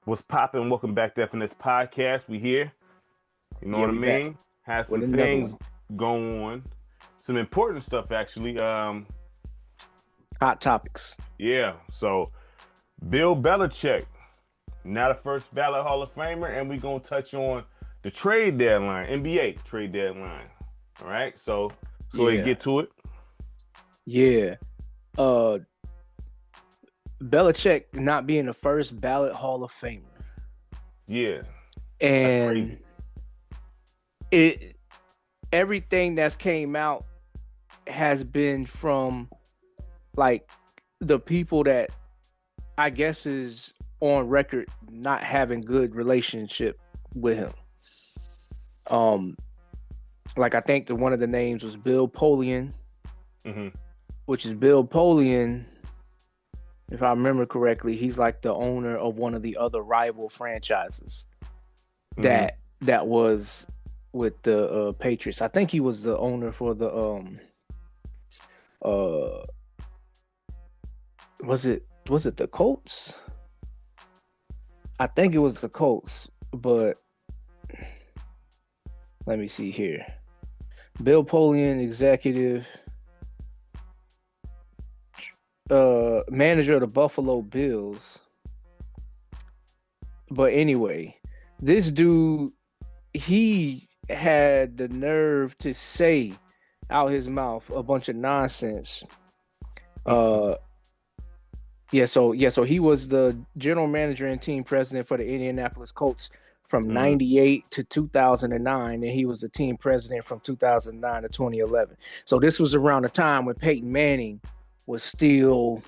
What's poppin'? Welcome back to FNS Podcast. We here. You know Yeah, what I we back mean? Has with some another things one. going on. Some important stuff actually. Hot topics. Yeah. So Bill Belichick, now the first ballot Hall of Famer, and we gonna touch on the trade deadline, NBA trade deadline. All right. So we Yeah, get to it. yeah. Uh, Belichick not being the first ballot Hall of Famer, Yeah. That's and crazy. it everything that's came out has been from like the people that I guess is on record not having good relationship with him. Um, like I think that one of the names was Bill Polian, Mm-hmm. which is Bill Polian. If I remember correctly, he's like the owner of one of the other rival franchises Mm-hmm. that was with the Patriots. I think he was the owner for the uh was it the Colts? I think it was the Colts, but let me see here. Bill Polian, executive, manager of the Buffalo Bills. But anyway, this dude, he had the nerve to say out his mouth a bunch of nonsense. Uh so he was the general manager and team president for the Indianapolis Colts from Mm-hmm. 98 to 2009, and he was the team president from 2009 to 2011. So this was around the time when Peyton Manning was still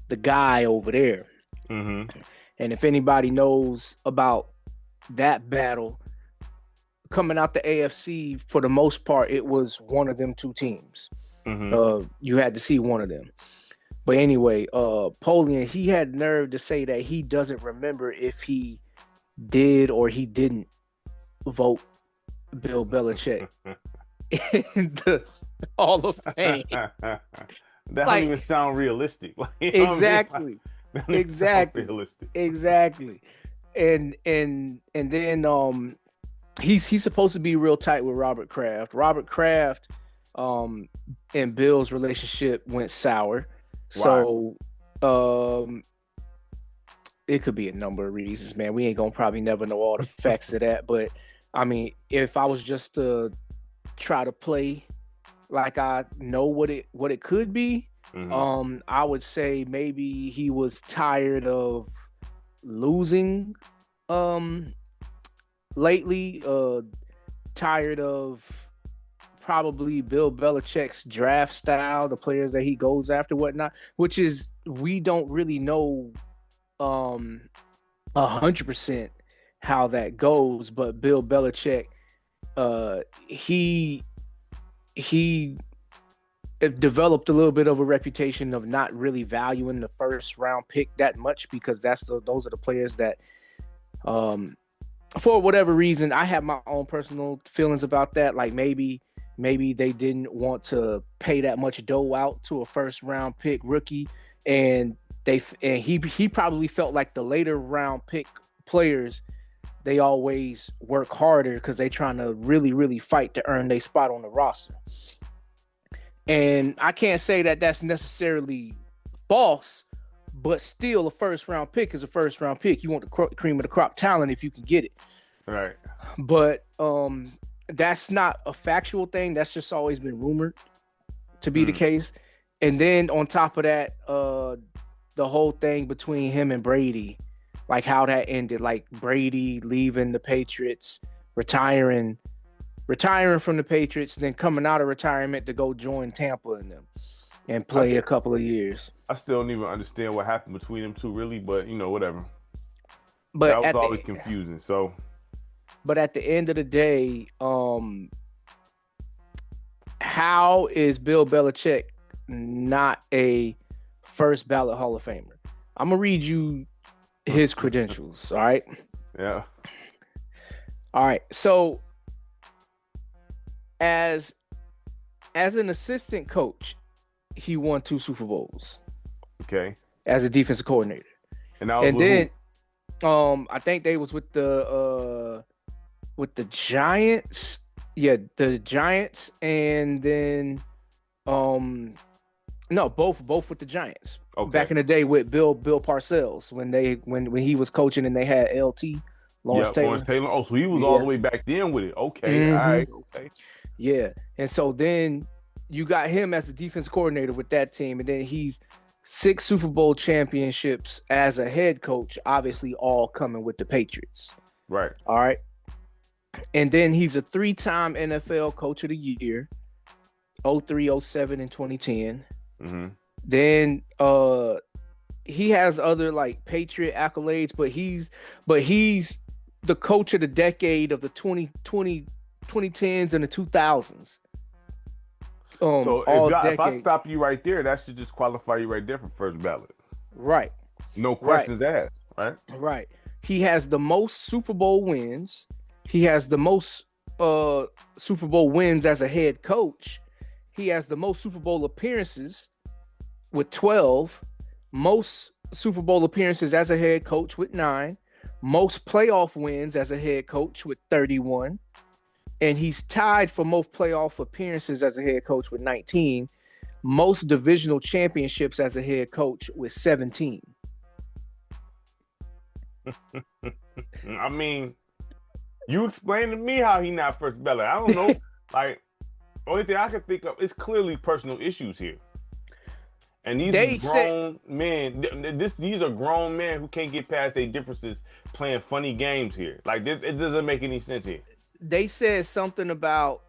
the guy over there. Mm-hmm. And if anybody knows about that battle coming out the AFC, for the most part, it was one of them two teams. Mm-hmm. You had to see one of them. But anyway, Polian, he had nerve to say that he doesn't remember if he did or he didn't vote Bill Belichick in the Hall of Fame. That don't even Like sound realistic. Like, you know what I mean? Like, exactly, that don't even sound exactly, realistic. exactly. And then he's supposed to be real tight with Robert Kraft. Robert Kraft and Bill's relationship went sour. Why? So it could be a number of reasons, man. We ain't gonna probably never know all the facts of that. But I mean, if I was just to try to play like I know what it could be, Mm-hmm. I would say maybe he was tired of losing um lately, tired of probably Bill Belichick's draft style, the players that he goes after, whatnot, which is we don't really know 100% how that goes. But Bill Belichick, he he developed a little bit of a reputation of not really valuing the first round pick that much, because those are the players that for whatever reason, I have my own personal feelings about that. Like maybe they didn't want to pay that much dough out to a first round pick rookie, and he probably felt like the later round pick players, they always work harder because they trying to really fight to earn their spot on the roster. And I can't say that that's necessarily false, but still, a first round pick is a first round pick. You want the cream of the crop talent if you can get it. Right. But that's not a factual thing. That's just always been rumored to be the Mm. case. And then on top of that, the whole thing between him and Brady, like how that ended, like Brady leaving the Patriots, retiring from the Patriots, then coming out of retirement to go join Tampa and them and I play a st- couple of years. I still don't even understand what happened between them two, really. But whatever. That But was at the always confusing. So but at the end of the day, how is Bill Belichick not a first ballot Hall of Famer? I'm gonna read you his credentials. All right. yeah. All right. So as an assistant coach, he won 2 Super Bowls Okay. as a defensive coordinator. And that was And with who? then I think they was with the Giants. Yeah, the Giants, and then no, both with the Giants. Okay. Back in the day with Bill Parcells when he was coaching and they had LT Lawrence Yeah, Lawrence Taylor. Taylor. Oh, so he was all Yeah. the way back then with it. Okay. All hmm right. Okay. Yeah. And so then you got him as the defense coordinator with that team, and then he's 6 Super Bowl championships as a head coach, obviously all coming with the Patriots. Right. All right. And then he's a 3-time NFL coach of the year, 03, 07, and 2010. Mm-hmm. Then he has other like Patriot accolades, but he's the coach of the decade of the 2010s and the 2000s. So if I decade. stop you right there, that should just qualify you right there for first ballot. Right. No questions asked. Right. Right. He has the most Super Bowl wins. He has the most Super Bowl wins as a head coach. He has the most Super Bowl appearances with 12, most Super Bowl appearances as a head coach with 9, most playoff wins as a head coach with 31, and he's tied for most playoff appearances as a head coach with 19, most divisional championships as a head coach with 17. I mean, you explain to me how he not first ballot. I don't know. Like, only thing I can think of is clearly personal issues here. And these grown men, these are grown men who can't get past their differences playing funny games here. Like, it doesn't make any sense here. They said something about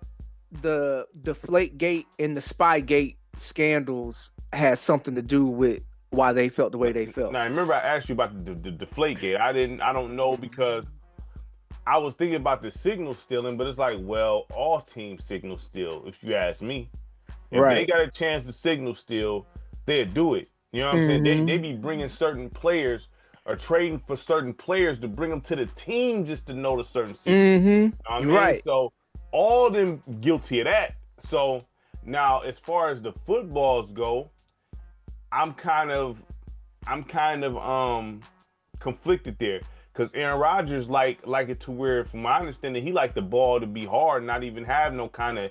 the Deflategate and the Spygate scandals had something to do with why they felt the way they felt. Now, remember I asked you about the Deflategate. I don't know because I was thinking about the signal stealing, but it's like, well, all teams signal steal, if you ask me. If they got a chance to signal steal, they'd do it. You know what I'm saying? They be bringing certain players or trading for certain players to bring them to the team just to know the certain secret. You know what I mean? Right. So all of them guilty of that. So now, as far as the footballs go, I'm kind of conflicted there because Aaron Rodgers like it to where, from my understanding, he liked the ball to be hard, not even have no kind of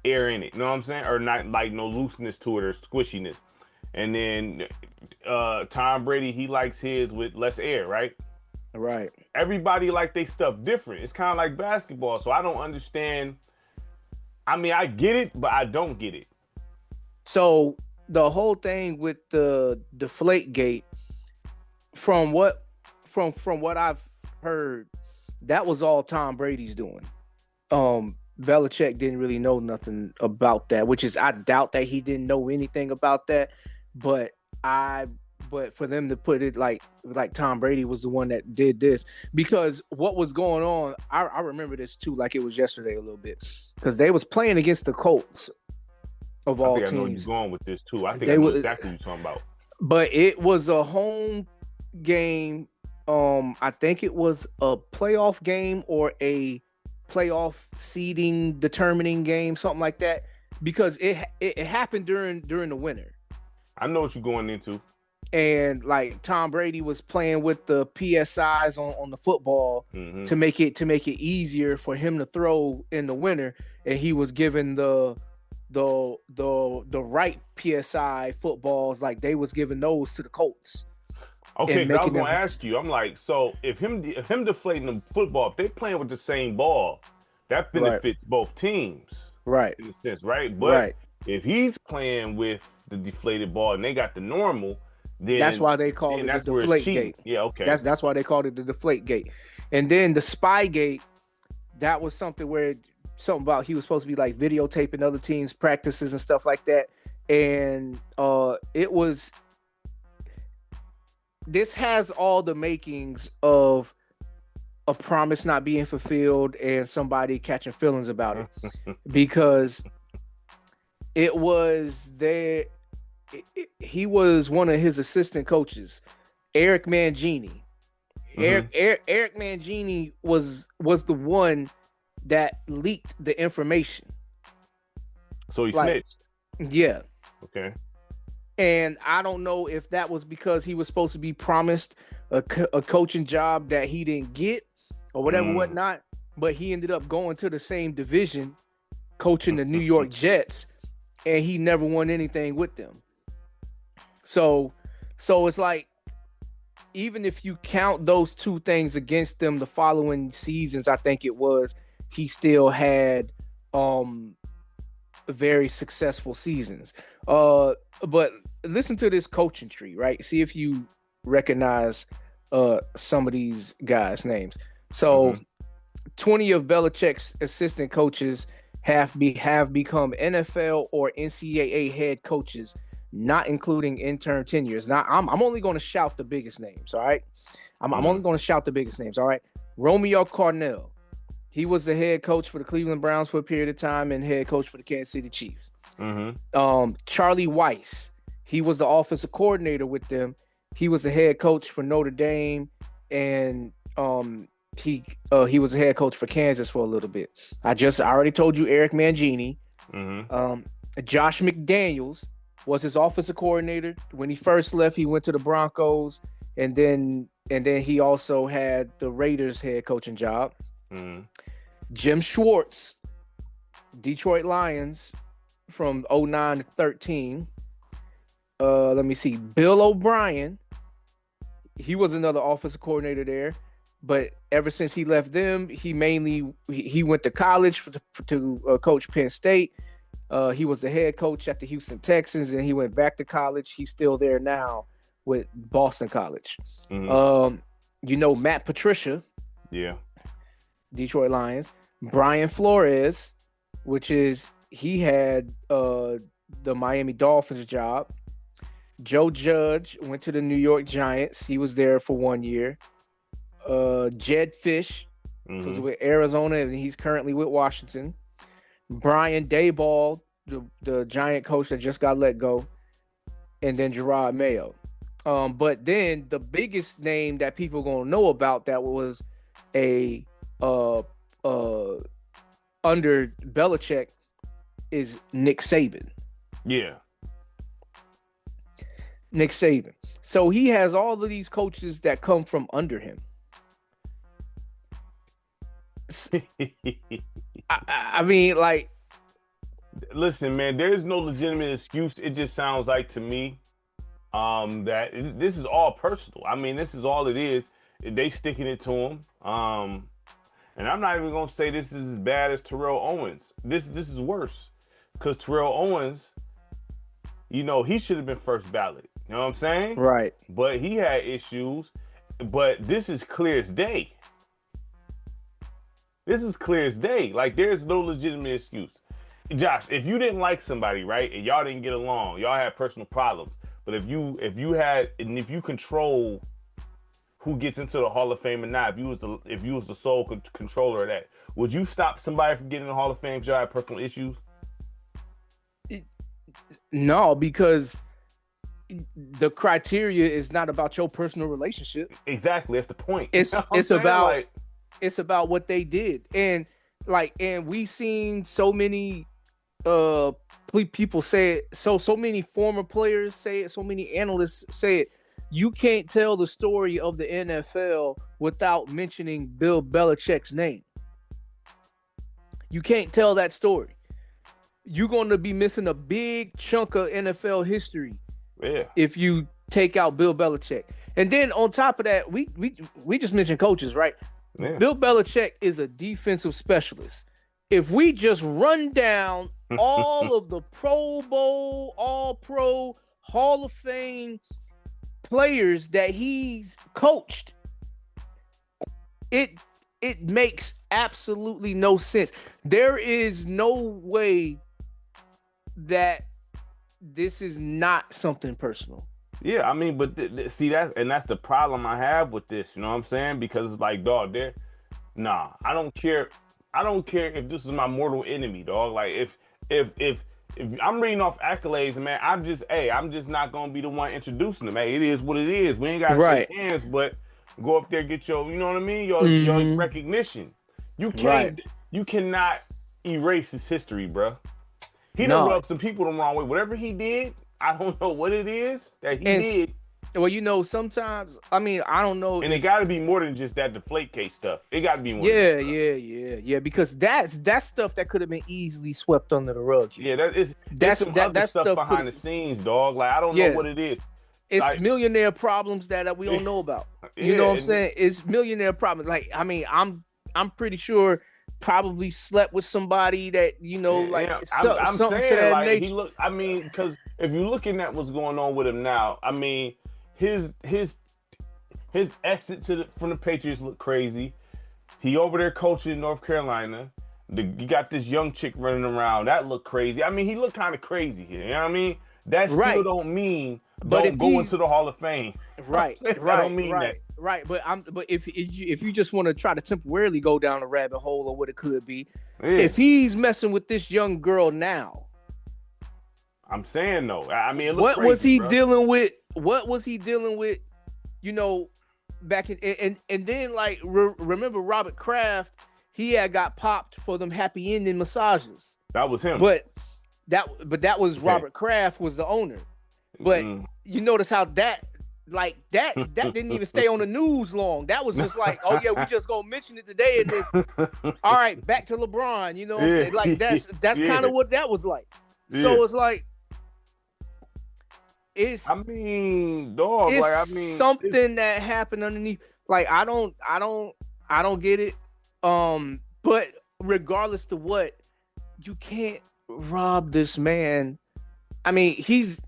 air in it. You know what I'm saying? Or not like no looseness to it or squishiness. And then Tom Brady, he likes his with less air, right? Right. Everybody like they stuff different. It's kind of like basketball, so I don't understand. I mean, I get it, but I don't get it. So the whole thing with the Deflategate, from what I've heard, that was all Tom Brady's doing. Belichick didn't really know nothing about that, which is, I doubt that he didn't know anything about that. But for them to put it like Tom Brady was the one that did this, because what was going on, I remember this too, like it was yesterday a little bit, because they was playing against the Colts of all teams. I know you're going with this too. I think I know exactly what you're talking about. But it was a home game. I think it was a playoff game or a playoff seeding determining game, something like that, because it happened during the winter. I know what you're going into. And like Tom Brady was playing with the PSIs on the football to make it easier for him to throw in the winter, and he was given the right PSI footballs, like they was giving those to the Colts. Okay, I was gonna ask you. I'm like, so if him deflating the football, if they're playing with the same ball, that benefits both teams, right? In a sense, right? But if he's playing with the deflated ball and they got the normal, then that's why they called it the Deflategate. Yeah, okay. That's why they called it the Deflategate. And then the Spygate, that was something about he was supposed to be like videotaping other teams' practices and stuff like that. And this has all the makings of a promise not being fulfilled and somebody catching feelings about it. Because it was there. He was one of his assistant coaches, Eric Mangini. Eric Mangini was the one that leaked the information. So he snitched. Yeah. Okay. And I don't know if that was because he was supposed to be promised a coaching job that he didn't get or whatever, Mm. whatnot. But he ended up going to the same division, coaching the New York Jets, and he never won anything with them. So, so it's like, even if you count those two things against them, the following seasons, I think it was, he still had very successful seasons. But listen to this coaching tree, right? See if you recognize some of these guys' names. So 20 of Belichick's assistant coaches have become NFL or NCAA head coaches, not including intern tenures. Now, I'm only going to shout the biggest names, all right? I'm only going to shout the biggest names, all right? Romeo Cornell. He was the head coach for the Cleveland Browns for a period of time and head coach for the Kansas City Chiefs. Charlie Weiss. He was the offensive coordinator with them. He was the head coach for Notre Dame, and he was the head coach for Kansas for a little bit. I already told you Eric Mangini. Josh McDaniels was his offensive coordinator. When he first left, he went to the Broncos, and then he also had the Raiders head coaching job. Jim Schwartz, Detroit Lions from 09 to 13. Let me see. Bill O'Brien, he was another offensive coordinator there, but ever since he left them, he went to college to coach Penn State. He was the head coach at the Houston Texans, and he went back to college. He's still there now with Boston College. Matt Patricia. Yeah. Detroit Lions. Brian Flores, he had the Miami Dolphins job. Joe Judge went to the New York Giants. He was there for 1 year. Jed Fish was with Arizona, and he's currently with Washington. Brian Daboll, the Giant coach that just got let go. And then Gerard Mayo. But then the biggest name that people are going to know about that was under Belichick is Nick Saban. Yeah. Nick Saban. So he has all of these coaches that come from under him. I mean, like, listen, man, there's no legitimate excuse. It just sounds like to me that this is all personal. I mean, this is all it is. They sticking it to him. And I'm not even gonna say this is as bad as Terrell Owens. This is worse, because Terrell Owens, he should have been first ballot. You know what I'm saying? Right. But he had issues. But this is clear as day. This is clear as day. Like, there's no legitimate excuse. Josh, if you didn't like somebody, right, and y'all didn't get along, y'all had personal problems. But if you control who gets into the Hall of Fame or not, if you was the sole controller of that, would you stop somebody from getting in the Hall of Fame if y'all had personal issues? No, because the criteria is not about your personal relationship. Exactly, that's the point. It's about what they did, and we seen so many people say it. So many former players say it. So many analysts say it. You can't tell the story of the NFL without mentioning Bill Belichick's name. You can't tell that story. You're going to be missing a big chunk of NFL history if you take out Bill Belichick. And then on top of that, we just mentioned coaches, right? Yeah. Bill Belichick is a defensive specialist. If we just run down all of the Pro Bowl, All-Pro, Hall of Fame players that he's coached, it makes absolutely no sense. There is no way that this is not something personal. Yeah, I mean, but see, that's the problem I have with this. You know what I'm saying? Because it's like, dog, I don't care. I don't care if this is my mortal enemy, dog. Like, if I'm reading off accolades, man, I'm just not gonna be the one introducing them. Hey, it is what it is. We ain't got to shake hands, but go up there, get your, you know what I mean, your recognition. You cannot erase his history, bro. He done rubbed some people the wrong way. Whatever he did, I don't know what it is that he And did. well, sometimes I mean I don't know And it if got to be more than just that deflate case stuff. It got to be more than that, yeah, bro. yeah, because that's stuff that could have been easily swept under the rug here. Yeah, that is. It's some other That stuff stuff behind the scenes, dog. Like I don't know yeah, what it is. it's Like millionaire problems that we don't know about. You know yeah, what I'm saying? It's millionaire problems. Like I mean, I'm pretty sure probably slept with somebody that like yeah. I'm something to saying that like he nature. look. I mean, because if you're looking at what's going on with him now, I mean, his exit from the Patriots look crazy. He over there coaching in North Carolina. You got this young chick running around. That look crazy. I mean, he look kind of crazy here. You know what I mean? That still Right. don't mean But don't if go he's into the Hall of Fame. right, That right, don't mean right, right. But if you just want to try to temporarily go down a rabbit hole or what it could be, that. if he's messing with this young girl now, I'm saying though. I mean, it look what crazy, was he bro. dealing with? What was he dealing with? Back in and then like remember Robert Kraft, he had got popped for them happy ending massages. That was him. But that was Robert Kraft was the owner. But you notice how that didn't even stay on the news long. That was just like, oh yeah, we just gonna mention it today, and then all right, back to LeBron. You know what I'm saying? Like that's kind of what that was like. So it's like I mean, dog. it's Like I mean, something that happened underneath. Like I don't get it. But regardless to what, you can't rob this man. I mean, he's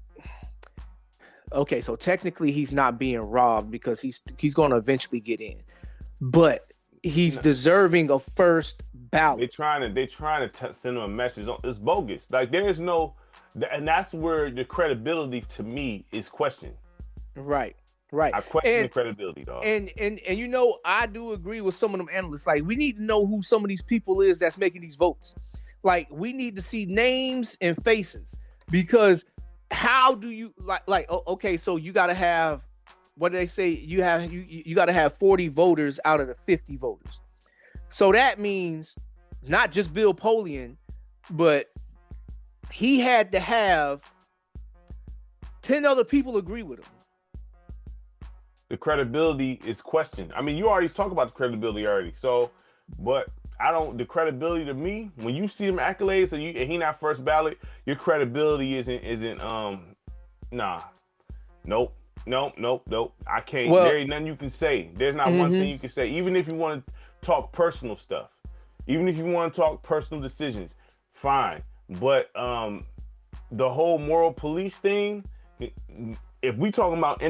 okay. So technically, he's not being robbed because he's going to eventually get in, but he's deserving of first ballot. They trying to send him a message. It's bogus. Like there's no, and that's where the credibility to me is questioned. Right. I question the credibility, dog. And I do agree with some of them analysts. Like, we need to know who some of these people is that's making these votes. Like, we need to see names and faces, because how do you okay, so you got to have, what do they say? You got to have 40 voters out of the 50 voters. So that means not just Bill Polian, but he had to have 10 other people agree with him. The credibility is questioned. I mean, you already talked about the credibility already. So, but the credibility to me, when you see them accolades and he not first ballot, your credibility isn't nah. Nope. I can't. There ain't nothing you can say. There's not one thing you can say. Even if you want to talk personal stuff, even if you want to talk personal decisions, fine. But the whole moral police thing, if we talking about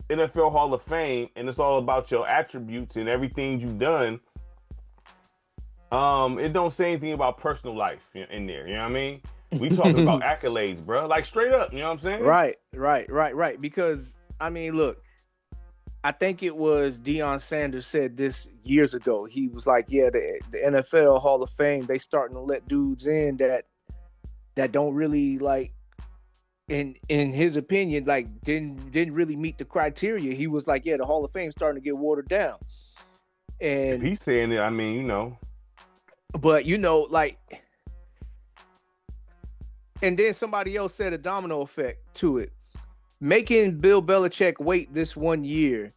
NFL Hall of Fame and it's all about your attributes and everything you've done, it don't say anything about personal life in there. You know what I mean? We talking about accolades, bro. Like straight up. You know what I'm saying? Right. Because I mean, look, I think it was Deion Sanders said this years ago. He was like, "Yeah, the NFL Hall of Fame, they starting to let dudes in that don't really like." In his opinion, like didn't really meet the criteria. He was like, yeah, the Hall of Fame's starting to get watered down. And if he's saying it, I mean, but like, and then somebody else said a domino effect to it, making Bill Belichick wait this 1 year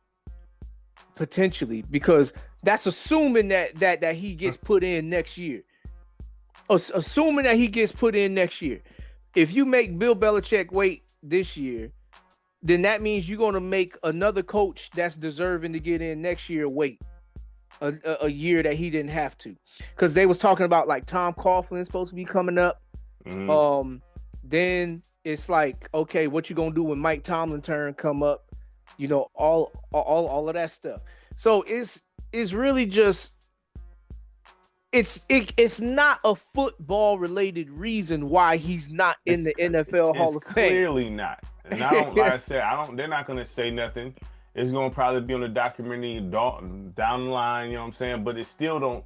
potentially, because that's assuming that he gets put in next year. Assuming that he gets put in next year. If you make Bill Belichick wait this year, then that means you're going to make another coach that's deserving to get in next year wait a year that he didn't have to. Because they was talking about like Tom Coughlin supposed to be coming up. Then it's like, okay, what you going to do when Mike Tomlin turn come up? All of that stuff. So it's really just, it's not a football related reason why he's not in the NFL Hall of Fame. Clearly not. And I don't, like I said, they're not going to say nothing. It's going to probably be on the documentary down the line, you know what I'm saying? But it still don't,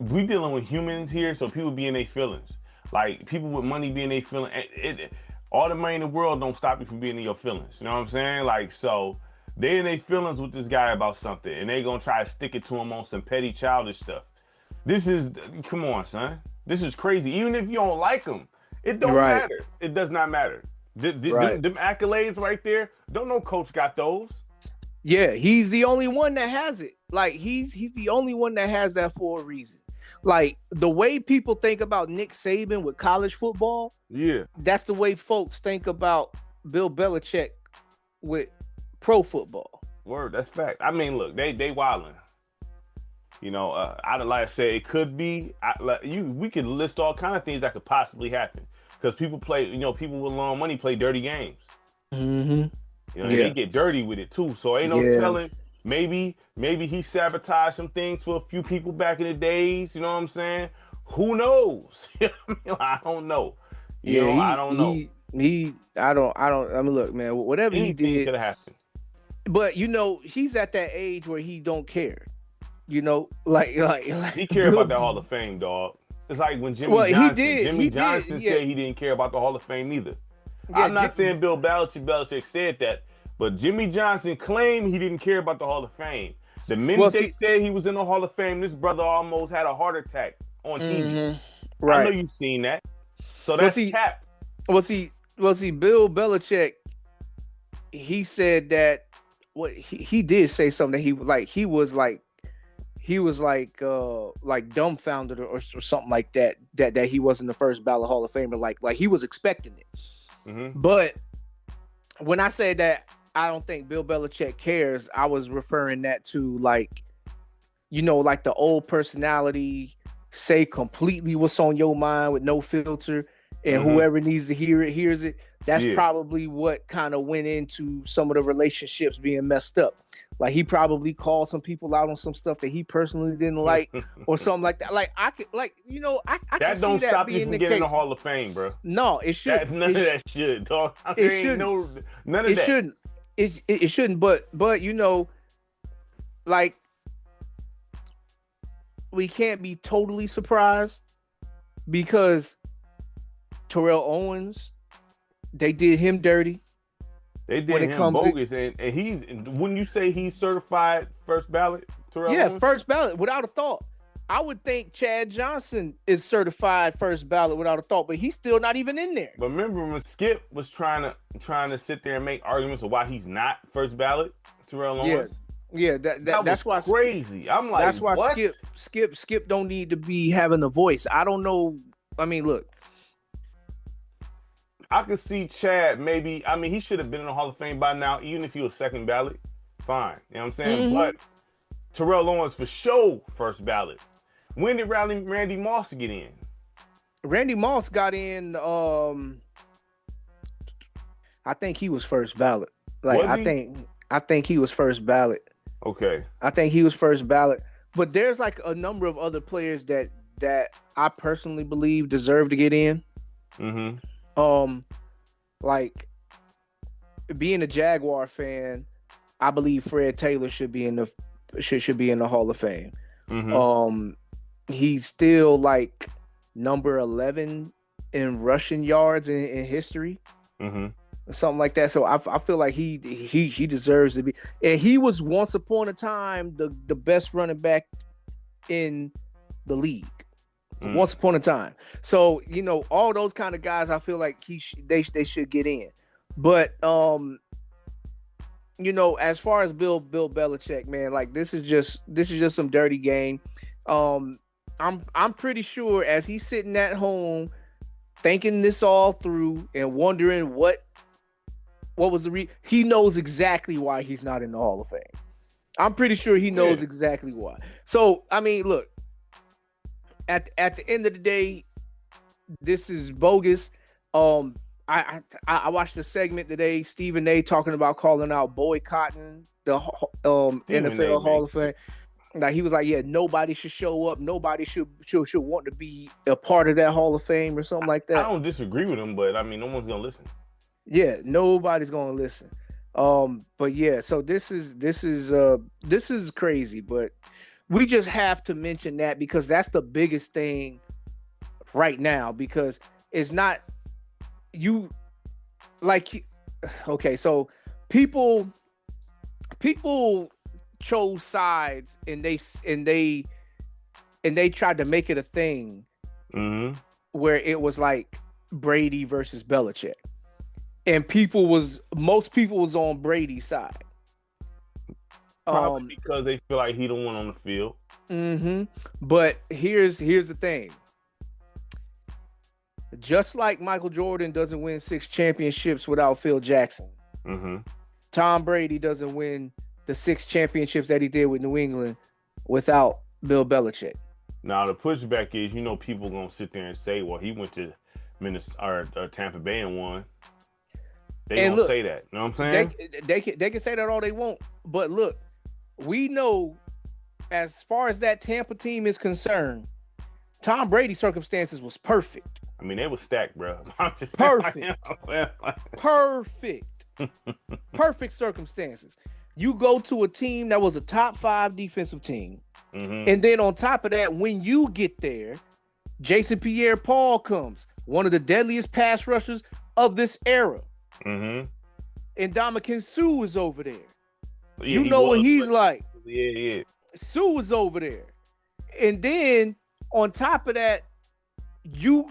we dealing with humans here, so people be in their feelings. Like, people with money be in their feelings. All the money in the world don't stop you from being in your feelings. You know what I'm saying? Like, so they in their feelings with this guy about something, and they going to try to stick it to him on some petty childish stuff. Come on, son. This is crazy. Even if you don't like him, it don't matter. It does not matter. Right. Them accolades right there, don't no coach got those. Yeah, he's the only one that has it. Like he's the only one that has that for a reason. Like the way people think about Nick Saban with college football, Yeah, that's the way folks think about Bill Belichick with pro football. word, that's fact. I mean, look, they wildin'. You know, like I say, it could be. We could list all kind of things that could possibly happen because people play. You know, people with long money play dirty games. Mm-hmm. You know, and Yeah. they get dirty with it too. So ain't no Yeah. telling. Maybe he sabotaged some things for a few people back in the days. You know what I'm saying? Who knows? I don't know. Yeah, I don't know. I mean, look, man, whatever he Anything did, could have happened. but he's at that age where he don't care. Like He cared about that Hall of Fame, dog. It's like when Jimmy Johnson said he didn't care about the Hall of Fame either. Yeah, I'm not saying Bill Belichick said that, but Jimmy Johnson claimed he didn't care about the Hall of Fame. The minute they said he was in the Hall of Fame, this brother almost had a heart attack on TV. Mm-hmm. Right. I know you've seen that. So that's cap. Bill Belichick, he said that he did say something that he was dumbfounded or something like that he wasn't the first ballot Hall of Famer, like he was expecting it. Mm-hmm. But when I say that I don't think Bill Belichick cares, I was referring that to like the old personality, say completely what's on your mind with no filter, and whoever needs to hear it hears it. That's probably what kind of went into some of the relationships being messed up. Like he probably called some people out on some stuff that he personally didn't like or something like that. Like I could, like, I that can don't see that stop being you from the getting case. the Hall of Fame, bro. No, it shouldn't. None of that should, dog. It shouldn't. None of that. Shouldn't. It shouldn't. But like we can't be totally surprised because Terrell Owens, they did him dirty. They did him bogus, and he's. Wouldn't you say he's certified first ballot? Terrell Owens? First ballot without a thought. I would think Chad Johnson is certified first ballot without a thought, but he's still not even in there. But remember when Skip was trying to sit there and make arguments of why he's not first ballot, Terrell Owens? Yeah, that's why crazy. I'm like, that's why what? Skip don't need to be having a voice. I don't know. I mean, look. I could see Chad maybe. I mean, he should have been in the Hall of Fame by now, even if he was second ballot. Fine. You know what I'm saying? Mm-hmm. But Terrell Owens for sure first ballot. When did Randy Moss get in? Randy Moss got in. I think he was first ballot. Like I think he was first ballot. Okay. I think he was first ballot. But there's like a number of other players that I personally believe deserve to get in. Mm-hmm. Like being a Jaguar fan, I believe Fred Taylor should be in the Hall of Fame. Mm-hmm. He's still like number 11 in rushing yards in history. Mm-hmm. Something like that. So I feel like he deserves to be. And he was once upon a time the best running back in the league. Once upon a time. So, all those kind of guys, I feel like they should get in. But as far as Bill Belichick, man, like this is just some dirty game. I'm pretty sure as he's sitting at home thinking this all through and wondering what was he knows exactly why he's not in the Hall of Fame. I'm pretty sure he knows exactly why. So, I mean, look, at the end of the day, this is bogus. I watched a segment today, Stephen A. talking about calling out boycotting the NFL Hall of Fame. Like he was like, yeah, nobody should show up. Nobody should want to be a part of that Hall of Fame or something like that. I don't disagree with him, but I mean, no one's gonna listen. Yeah, nobody's gonna listen. But yeah, so this is crazy, but we just have to mention that because that's the biggest thing right now, because it's not you like, okay, so people chose sides and they tried to make it a thing where it was like Brady versus Belichick. and most people was on Brady's side. Probably because they feel like he the one on the field. But here's the thing. Just like Michael Jordan doesn't win 6 championships without Phil Jackson, Tom Brady doesn't win the 6 championships that he did with New England without Bill Belichick. Now the pushback is, people gonna sit there and say, "Well, he went to Minnesota or Tampa Bay and won." They gonna say that. You know what I'm saying? They can say that all they want, but look, we know as far as that Tampa team is concerned, Tom Brady's circumstances was perfect. I mean, they were stacked, bro. I'm just perfect. Perfect circumstances. You go to a team that was a top 5 defensive team. And then on top of that, when you get there, Jason Pierre-Paul comes, one of the deadliest pass rushers of this era. And Ndamukong Suh is over there. Yeah, you know what he's like. Yeah. Suh is over there. And then on top of that, your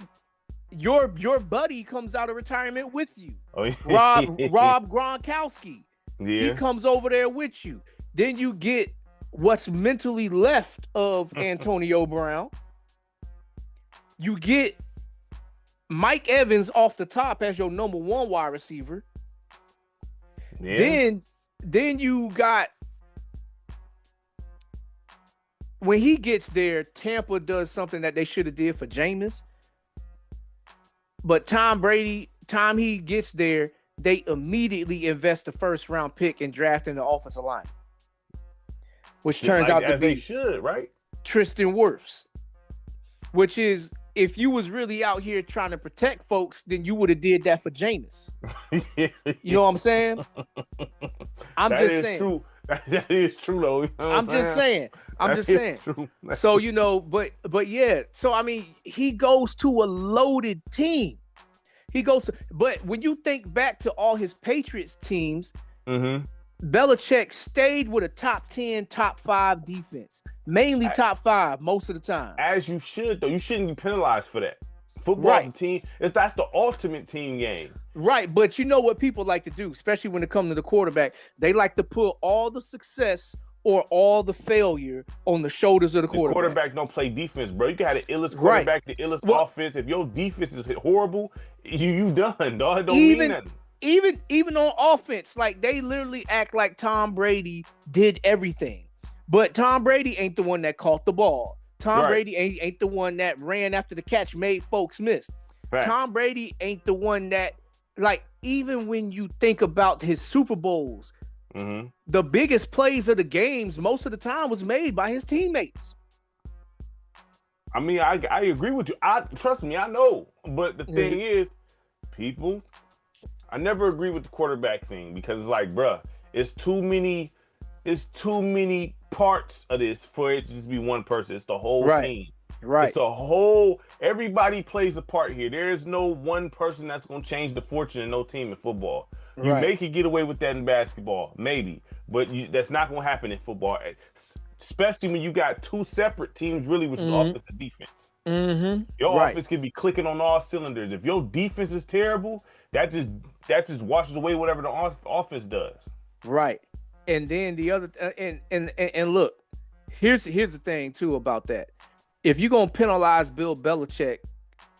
buddy comes out of retirement with you. Oh, yeah. Rob Gronkowski. Yeah. He comes over there with you. Then you get what's mentally left of Antonio Brown. You get Mike Evans off the top as your number 1 wide receiver. Yeah. Then you got, when he gets there, Tampa does something that they should have did for Jameis. But Tom Brady, time he gets there, they immediately invest the 1st round pick in drafting the offensive line, which turns out to be Tristan Wirfs. Which is, if you was really out here trying to protect folks, then you would have did that for Jameis. You know what I'm saying? I'm just saying. True. That is true, though. You know I'm just saying. So, but yeah. So, I mean, he goes to a loaded team. But when you think back to all his Patriots teams, Belichick stayed with a top 10, top 5 defense. Mainly top 5 most of the time. As you should, though. You shouldn't be penalized for that. Football team, that's the ultimate team game. Right, but you know what people like to do, especially when it comes to the quarterback, they like to put all the success or all the failure on the shoulders of the quarterback. The quarterback don't play defense, bro. You got the illest quarterback, the illest offense. If your defense is horrible, you done, dog. It don't mean nothing. Even on offense, like they literally act like Tom Brady did everything. But Tom Brady ain't the one that caught the ball. Tom Brady ain't the one that ran after the catch, made folks miss. Facts. Tom Brady ain't the one that, like, even when you think about his Super Bowls, the biggest plays of the games most of the time was made by his teammates. I mean, I agree with you. Trust me, I know. But the thing is, I never agree with the quarterback thing because it's like, bruh, it's too many parts of this for it to just be one person. It's the whole team. Right. It's the whole, everybody plays a part here. There is no one person that's going to change the fortune of no team in football. You may could get away with that in basketball, maybe, but that's not going to happen in football, especially when you got 2 separate teams, really, which is offense and defense. Your offense could be clicking on all cylinders. If your defense is terrible, that just washes away whatever the offense does. Right. And then the other and look, here's the thing too about that. If you're gonna penalize Bill Belichick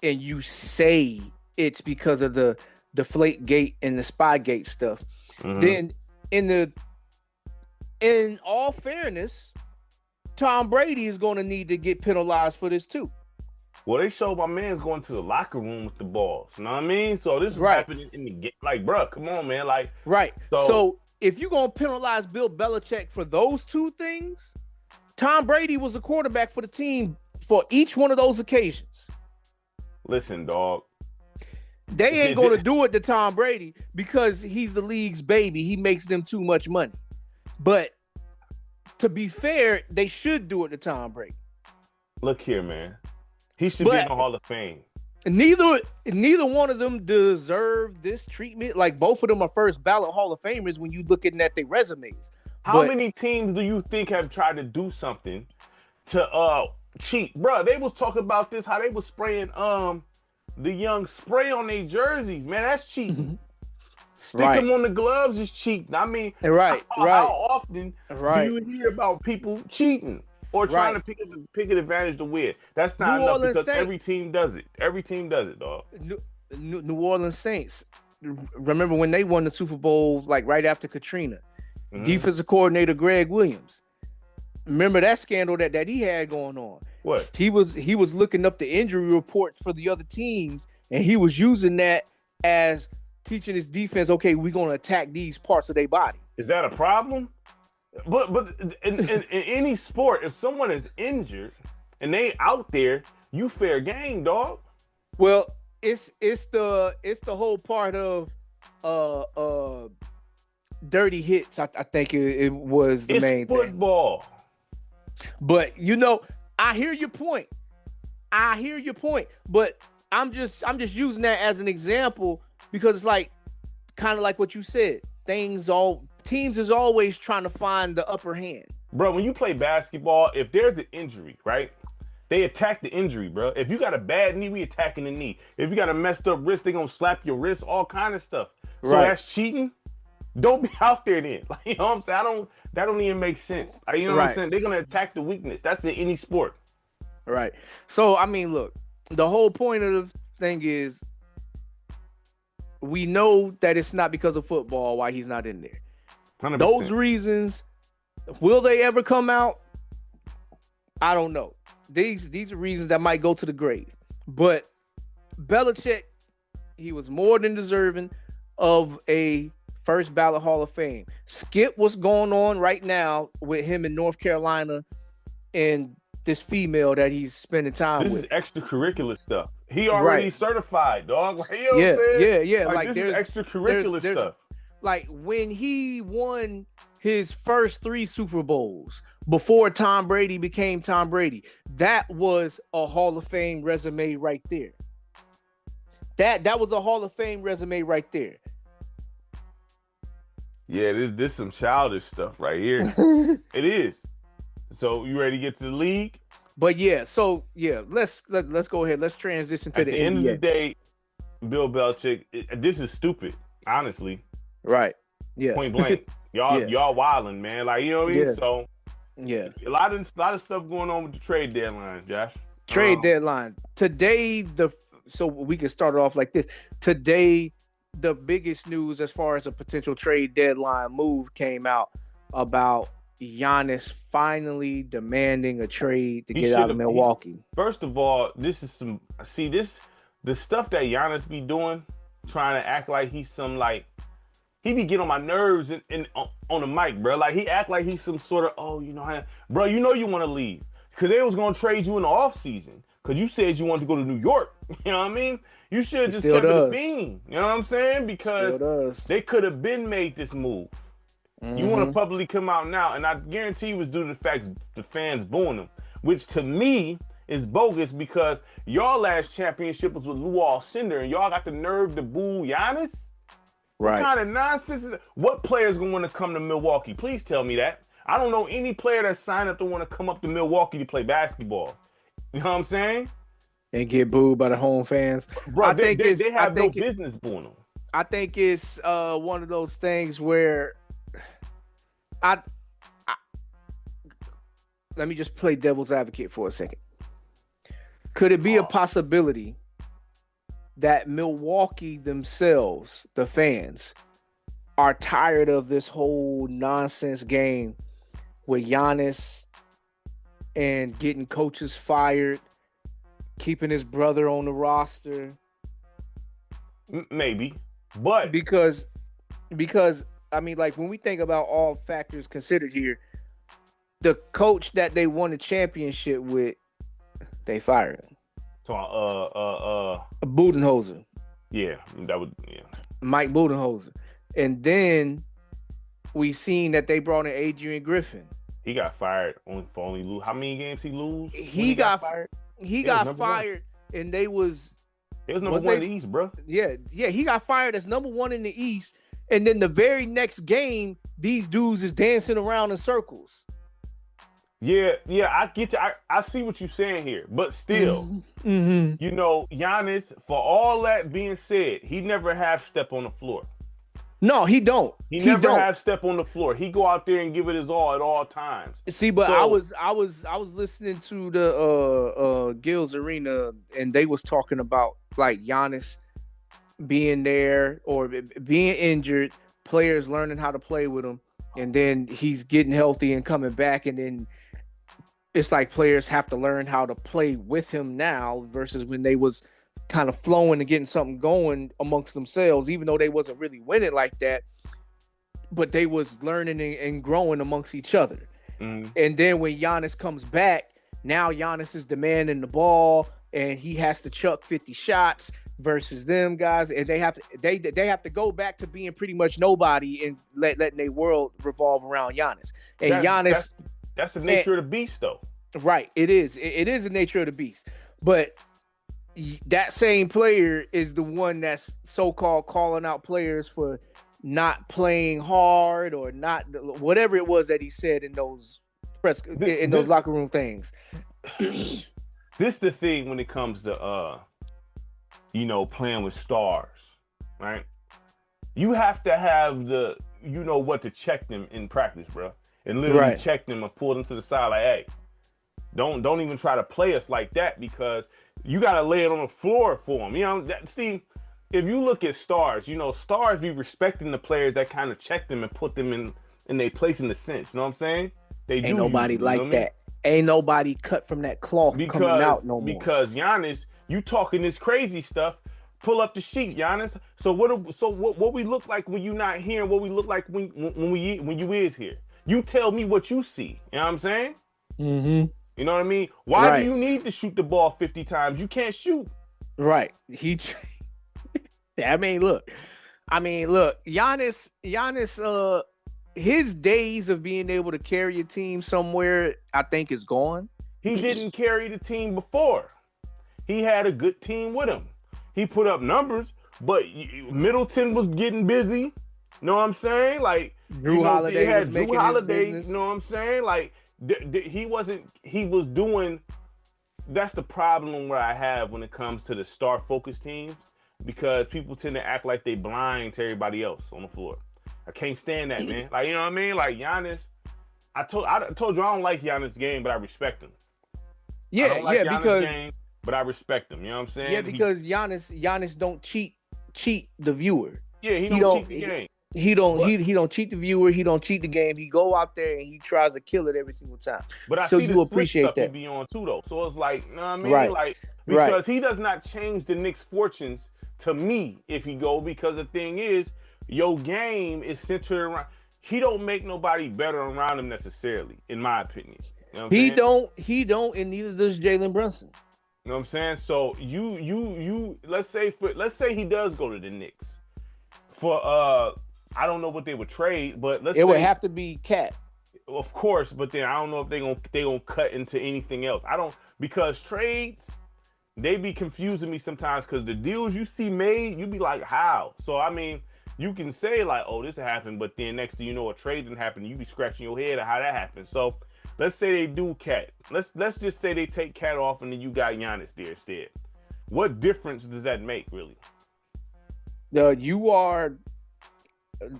and you say it's because of the Deflategate and the Spygate stuff, then in all fairness, Tom Brady is gonna need to get penalized for this too. Well, they showed my man's going to the locker room with the balls. You know what I mean? So this is happening in the game. Like, bro, come on, man. Like, So if you're going to penalize Bill Belichick for those 2 things, Tom Brady was the quarterback for the team for each one of those occasions. Listen, dog. They ain't going to do it to Tom Brady because he's the league's baby. He makes them too much money. But to be fair, they should do it to Tom Brady. Look here, man. He should be in the Hall of Fame. Neither one of them deserve this treatment. Like, both of them are first ballot Hall of Famers when you looking at their resumes. How many teams do you think have tried to do something to cheat? Bro, they was talking about this, how they was spraying the young spray on their jerseys. Man, that's cheating. Stick them on the gloves is cheating. I mean, right, how often do right. you hear about people cheating or trying to pick an advantage to win? That's not New enough Orleans because Saints. every team does it. Every team does it, dog. New Orleans Saints. Remember when they won the Super Bowl, like right after Katrina? Defensive coordinator Greg Williams. Remember that scandal that he had going on? What? He was looking up the injury reports for the other teams, and he was using that as teaching his defense. Okay, we're gonna attack these parts of their body. Is that a problem? But in any sport, if someone is injured and they out there, you fair game, dog. Well, it's the whole part of dirty hits. I think it was the main thing. It's football. But I hear your point. But I'm just using that as an example because it's like kind of like what you said. Teams is always trying to find the upper hand. Bro, when you play basketball, if there's an injury, right? They attack the injury, bro. If you got a bad knee, we attacking the knee. If you got a messed up wrist, they gonna slap your wrist, all kind of stuff. So that's cheating. Don't be out there then. Like, you know what I'm saying? That don't even make sense. You know what I'm saying? They're gonna attack the weakness. That's in any sport. Right. So I mean, look, the whole point of the thing is we know that it's not because of football why he's not in there. 100%. Those reasons, will they ever come out? I don't know. These are reasons that might go to the grave. But Belichick, he was more than deserving of a first ballot Hall of Fame. Skip what's going on right now with him in North Carolina and this female that he's spending time with. This is extracurricular stuff. He already certified, dog. Like, you know what I'm saying? Yeah. Like this is extracurricular stuff. Like when he won his first 3 Super Bowls before Tom Brady became Tom Brady, that was a Hall of Fame resume right there. That was a Hall of Fame resume right there. Yeah, this some childish stuff right here. It is. So you ready to get to the league? But let's go ahead. Let's transition to the NBA. At the end of the day, Bill Belichick, this is stupid, honestly. Right. Yeah. Point blank. Y'all wilding, man. Like, you know what I mean? Yeah. So a lot of stuff going on with the trade deadline, Josh. Trade deadline. Today, so we can start it off like this. Today, the biggest news as far as a potential trade deadline move came out about Giannis finally demanding a trade to get out of Milwaukee. First of all, the stuff that Giannis be doing, trying to act like he's some like, he be getting on my nerves on the mic, bro. Like he act like he's some sort of, bro, you want to leave because they was gonna trade you in the offseason because you said you wanted to go to New York. You know what I mean? You should have just kept it a bean. You know what I'm saying? Because they could have been made this move. Mm-hmm. You want to publicly come out now, and I guarantee you it's due to the fact the fans booing them, which to me is bogus because y'all last championship was with Lou Alcindor, and y'all got the nerve to boo Giannis? Right. What kind of nonsense is that? What player's going to want to come to Milwaukee? Please tell me that. I don't know any player that signed up to want to come up to Milwaukee to play basketball. You know what I'm saying? And get booed by the home fans. Bro, they have no business booing them. I think it's one of those things where let me just play devil's advocate for a second. Could it be a possibility that Milwaukee themselves, the fans, are tired of this whole nonsense game with Giannis and getting coaches fired, keeping his brother on the roster? Maybe, but because I mean, like when we think about all factors considered here, the coach that they won the championship with, they fired him. So, Budenholzer. Yeah, Mike Budenholzer. And then we seen that they brought in Adrian Griffin. He got fired for only lose. How many games he lose? He got fired. He got fired, and they was number one in the East, bro. Yeah. He got fired as number one in the East, and then the very next game, these dudes is dancing around in circles. Yeah, I get you. I see what you're saying here, but still, Giannis, for all that being said, he never half step on the floor. No, he don't. He He never don't. have step on the floor. He go out there and give it his all at all times. See, but So, I was listening to the Gil's Arena, and they was talking about like Giannis being there or being injured, players learning how to play with him, and then he's getting healthy and coming back, and then it's like players have to learn how to play with him now versus when they was kind of flowing and getting something going amongst themselves, even though they wasn't really winning like that, but they was learning and growing amongst each other. And then when Giannis comes back, now Giannis is demanding the ball and he has to chuck 50 shots versus them guys, and they have to go back to being pretty much nobody and letting their world revolve around Giannis. And that's the nature of the beast, though. Right, it is. It is the nature of the beast. But that same player is the one that's so-called calling out players for not playing hard or not whatever it was that he said in those those locker room things. This the thing when it comes to playing with stars, right? You have to have the what to check them in practice, bro, and literally check them and pull them to the side like, hey, don't even try to play us like that, because you gotta lay it on the floor for them. See, if you look at stars, stars be respecting the players that kind of check them and put them in their place in the sense. You know what I'm saying? Ain't nobody like that. Ain't nobody cut from that cloth coming out no more. Because Giannis, you talking this crazy stuff. Pull up the sheets, Giannis. So what we look like when you not here, and what we look like when you is here. You tell me what you see. You know what I'm saying? Mm-hmm. You know what I mean? Why do you need to shoot the ball 50 times? You can't shoot. Right. Look, Giannis, his days of being able to carry a team somewhere, I think, is gone. He didn't carry the team before. He had a good team with him. He put up numbers, but Middleton was getting busy. You know what I'm saying? Like Drew Holiday was making his business. You know what I'm saying? Like he was doing. That's the problem where I have when it comes to the star-focused teams, because people tend to act like they blind to everybody else on the floor. I can't stand that, man. Like, you know what I mean? Like Giannis, I told you I don't like Giannis' game, but I respect him. Because game, but I respect him. You know what I'm saying? Yeah, because Giannis don't cheat the viewer. Yeah, he don't cheat the game. He don't cheat the viewer. He don't cheat the game. He go out there and he tries to kill it every single time. But I so see you the appreciate stuff that. he be on too, though. So it's like, you know what I mean? Right. Like, because he does not change the Knicks' fortunes to me if he go, because the thing is, your game is centered around. He don't make nobody better around him necessarily, in my opinion. You know what he don't, and neither does Jalen Brunson. You know what I'm saying? So you let's say he does go to the Knicks for I don't know what they would trade, but it would have to be Cat. Of course, but then I don't know if they gonna cut into anything else. Because trades, they be confusing me sometimes, because the deals you see made, you be like, how? So I mean, you can say like, oh, this happened, but then next thing you know, a trade didn't happen. You be scratching your head at how that happened. So let's say they do Cat. Let's just say they take Cat off and then you got Giannis there instead. What difference does that make, really?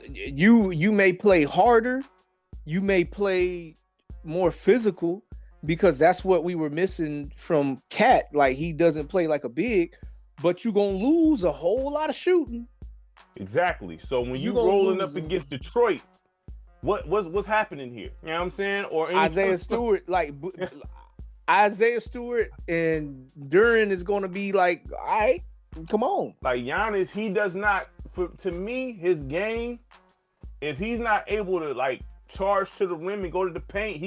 You may play harder, you may play more physical, because that's what we were missing from Cat. Like, he doesn't play like a big, but you're gonna lose a whole lot of shooting. Exactly. So when you rolling up against Detroit, what's happening here? You know what I'm saying? Or Isaiah Stewart and Duran is gonna be like, all right, come on. Like Giannis, he does not. To me, his game, if he's not able to like charge to the rim and go to the paint,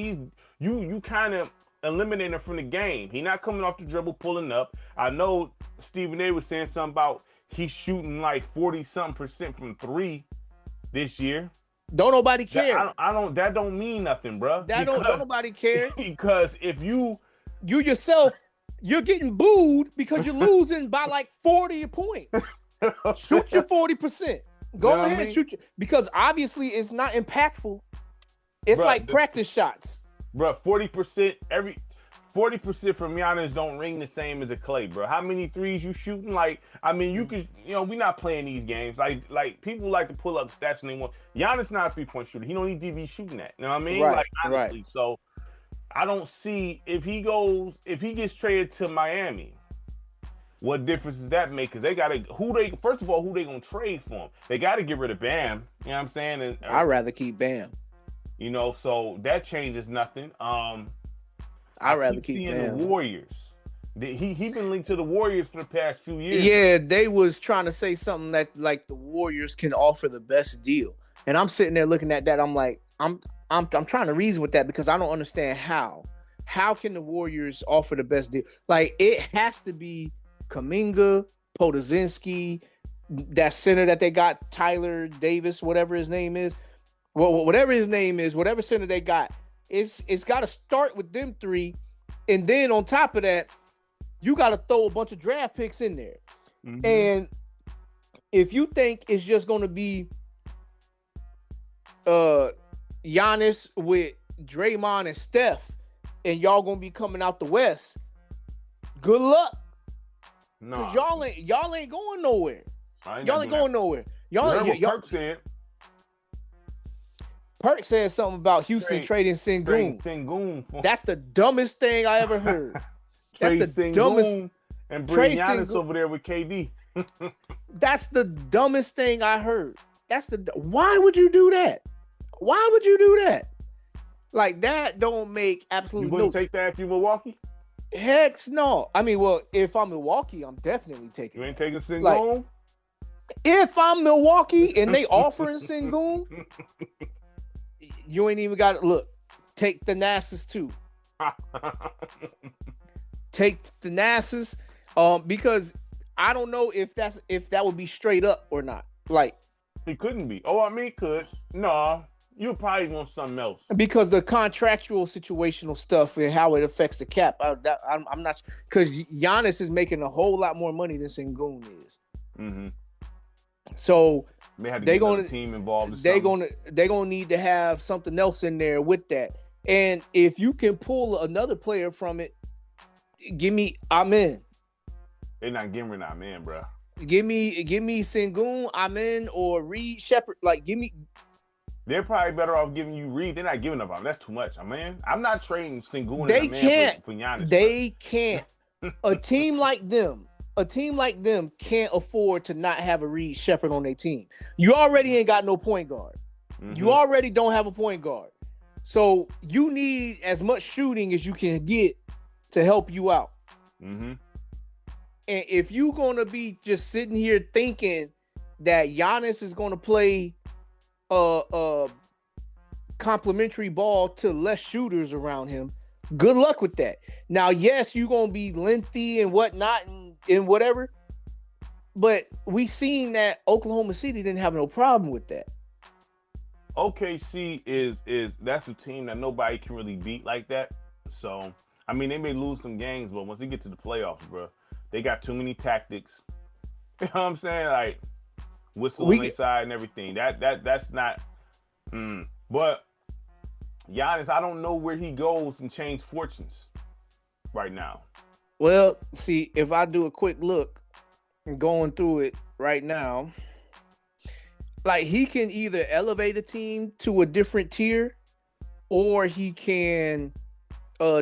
you kind of eliminate him from the game. He not coming off the dribble, pulling up. I know Stephen A was saying something about he's shooting like 40-something% from three this year. Don't nobody care. That don't mean nothing, bro. Don't nobody care. Because if you yourself, you're getting booed because you're losing by like 40 points. Shoot your 40%. Go ahead, shoot your, because obviously it's not impactful. It's like practice shots. Bro, 40% 40% from Giannis don't ring the same as a Clay, bro. How many threes you shooting? Like, I mean, you could, we not playing these games. Like people like to pull up stats and they want Giannis not a 3-point shooter. He don't need to be shooting that. You know what I mean? Right, Like, right. honestly. So I don't see if he gets traded to Miami, what difference does that make? Because they gotta first of all, who they gonna trade for him? They gotta get rid of Bam. You know what I'm saying? And I'd rather keep Bam. So that changes nothing. I'd rather keep seeing Bam. the Warriors. He been linked to the Warriors for the past few years. Yeah, they was trying to say something that like the Warriors can offer the best deal, and I'm sitting there looking at that. I'm like, I'm trying to reason with that because I don't understand how. How can the Warriors offer the best deal? Like it has to be Kuminga, Podziemski, that center that they got, Tyler Davis, whatever his name is. Well, whatever his name is, whatever center they got, it's got to start with them three, and then on top of that, you got to throw a bunch of draft picks in there. Mm-hmm. And if you think it's just going to be Giannis with Draymond and Steph, and y'all going to be coming out the West, good luck. No, because y'all ain't going nowhere. Y'all ain't going nowhere. Perk said. Perk said something about Houston trading Sengun. That's the dumbest thing I ever heard. That's the Sengun dumbest. And bring Giannis over there with KD. That's the dumbest thing I heard. Why would you do that? Why would you do that? Like that don't make absolutely. You wouldn't take that if you Milwaukee? Heck no. I mean, well, if I'm Milwaukee, I'm definitely taking. You ain't taking Sengun? Like, if I'm Milwaukee and they offering Sengun, you ain't even got to look. Take the Nassus too. Take the Nassus, because I don't know if that would be straight up or not. Like it couldn't be. Oh, I mean, it could. No, you probably want something else because the contractual situational stuff and how it affects the cap. I'm not because Giannis is making a whole lot more money than Sengun is. Mm-hmm. So they're going to team involved. They're gonna need to have something else in there with that. And if you can pull another player from it, I'm in. They're not giving I'm in, bro. Give me Sengun, I'm in, or Reed Shepherd. Like, give me. They're probably better off giving you Reed. They're not giving up on him. That's too much. I'm not trading Sengun. They can't. For Giannis, they can't. A team like them can't afford to not have a Reed Shepherd on their team. You already ain't got no point guard. Mm-hmm. You already don't have a point guard. So you need as much shooting as you can get to help you out. Mm-hmm. And if you're going to be just sitting here thinking that Giannis is going to play complimentary ball to less shooters around him, good luck with that. Now, yes, you're going to be lengthy and whatnot and whatever, but we seen that Oklahoma City didn't have no problem with that. OKC is that's a team that nobody can really beat like that. So, I mean, they may lose some games, but once they get to the playoffs, bro, they got too many tactics. You know what I'm saying? Like, whistle on their side and everything. That's not. But Giannis, I don't know where he goes and change fortunes right now. Well, see, if I do a quick look, going through it right now, like he can either elevate a team to a different tier, or he can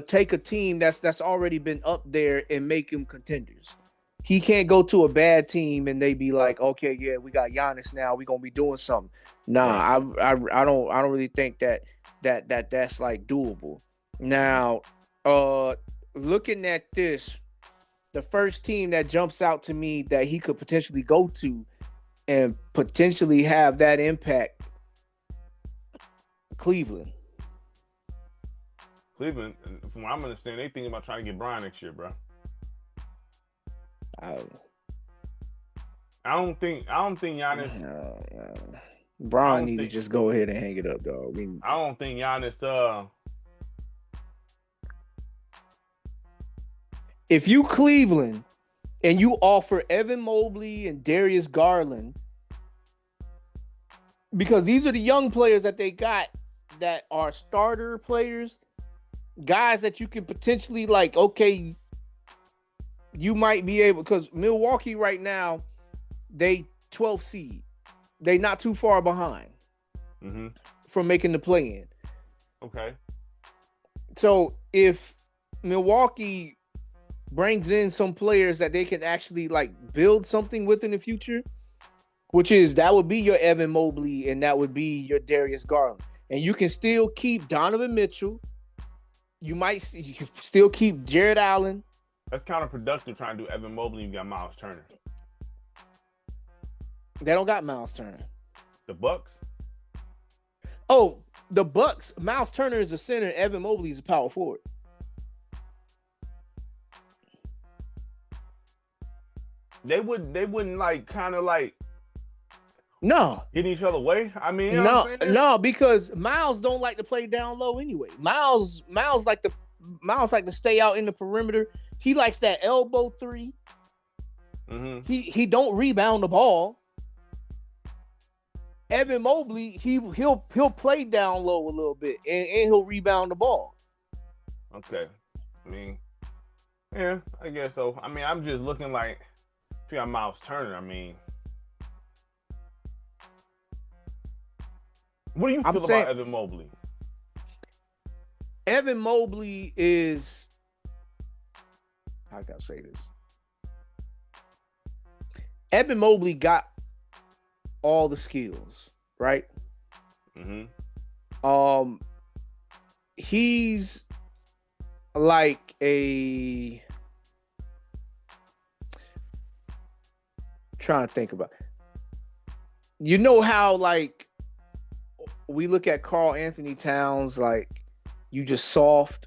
take a team that's already been up there and make them contenders. He can't go to a bad team and they be like, okay, yeah, we got Giannis now, we gonna be doing something. Nah, I don't really think that's like doable. Now, looking at this, the first team that jumps out to me that he could potentially go to and potentially have that impact, Cleveland. Cleveland, from what I'm understanding, they thinking about trying to get Brian next year, bro. I don't think Giannis. Brian need to just go ahead and hang it up, dog. I don't think Giannis. If you Cleveland and you offer Evan Mobley and Darius Garland, because these are the young players that they got that are starter players, guys that you can potentially like. Okay, you might be able because Milwaukee right now they 12th seed. They not too far behind from making the play-in. Okay. So if Milwaukee brings in some players that they can actually like build something with in the future, that would be your Evan Mobley and that would be your Darius Garland. And you can still keep Donovan Mitchell. You can still keep Jared Allen. That's counterproductive trying to do Evan Mobley. You got Miles Turner. They don't got Miles Turner. The Bucks? Oh, the Bucks. Miles Turner is a center. Evan Mobley is a power forward. They wouldn't like kind of like no get each other way. I mean, you know no, because Miles don't like to play down low anyway. Miles like to stay out in the perimeter. He likes that elbow three. He don't rebound the ball. Evan Mobley, he'll play down low a little bit and he'll rebound the ball. Okay. I mean, yeah, I guess so. I mean, I'm just looking like if you got Miles Turner, I mean. What do you feel about Evan Mobley? Evan Mobley is, how can I say this? Evan Mobley got all the skills, right? He's like trying to think about. You know how like we look at Karl Anthony Towns like you just soft.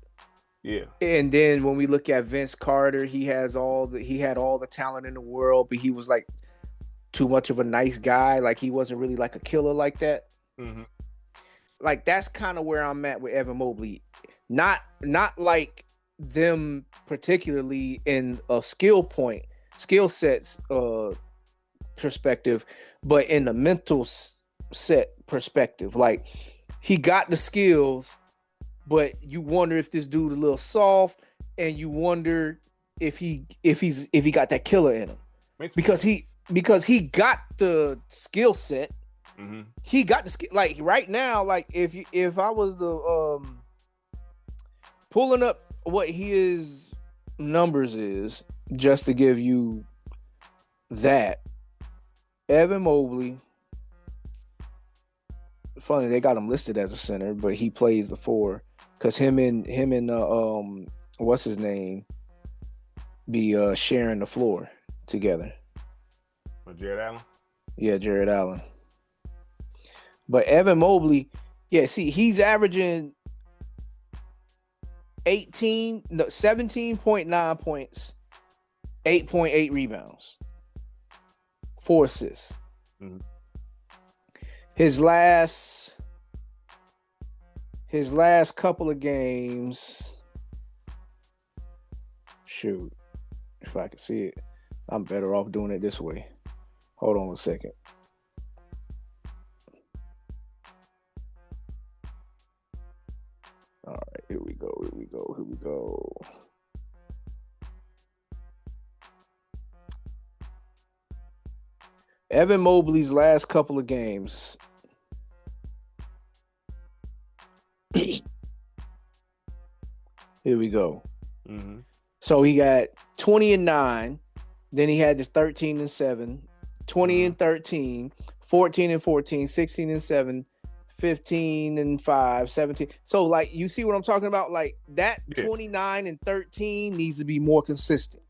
Yeah. And then when we look at Vince Carter, he had all the talent in the world, but he was like too much of a nice guy. Like he wasn't really like a killer like that. Like that's kind of where I'm at with Evan Mobley. Not like them particularly in a skill sets perspective, but in the mental set perspective. Like he got the skills, but you wonder if this dude a little soft, and you wonder if he got that killer in him, because he got the skill set. He got the skill. Like right now, like if I was pulling up what his numbers is, just to give you that, Evan Mobley. Funny, they got him listed as a center, but he plays the 4 because him and what's his name be sharing the floor together. Jared Allen? Yeah, Jared Allen. But Evan Mobley, yeah, see, he's averaging 17.9 points, 8.8 rebounds, 4 assists. His last couple of games, shoot, if I can see it, I'm better off doing it this way. Hold on a second. All right, here we go. Evan Mobley's last couple of games. Here we go. So he got 20-9. Then he had this 13-7, 20-13, 14-14, 16-7, 15-5, 17. So like you see what I'm talking about? Like that 29-13 needs to be more consistent.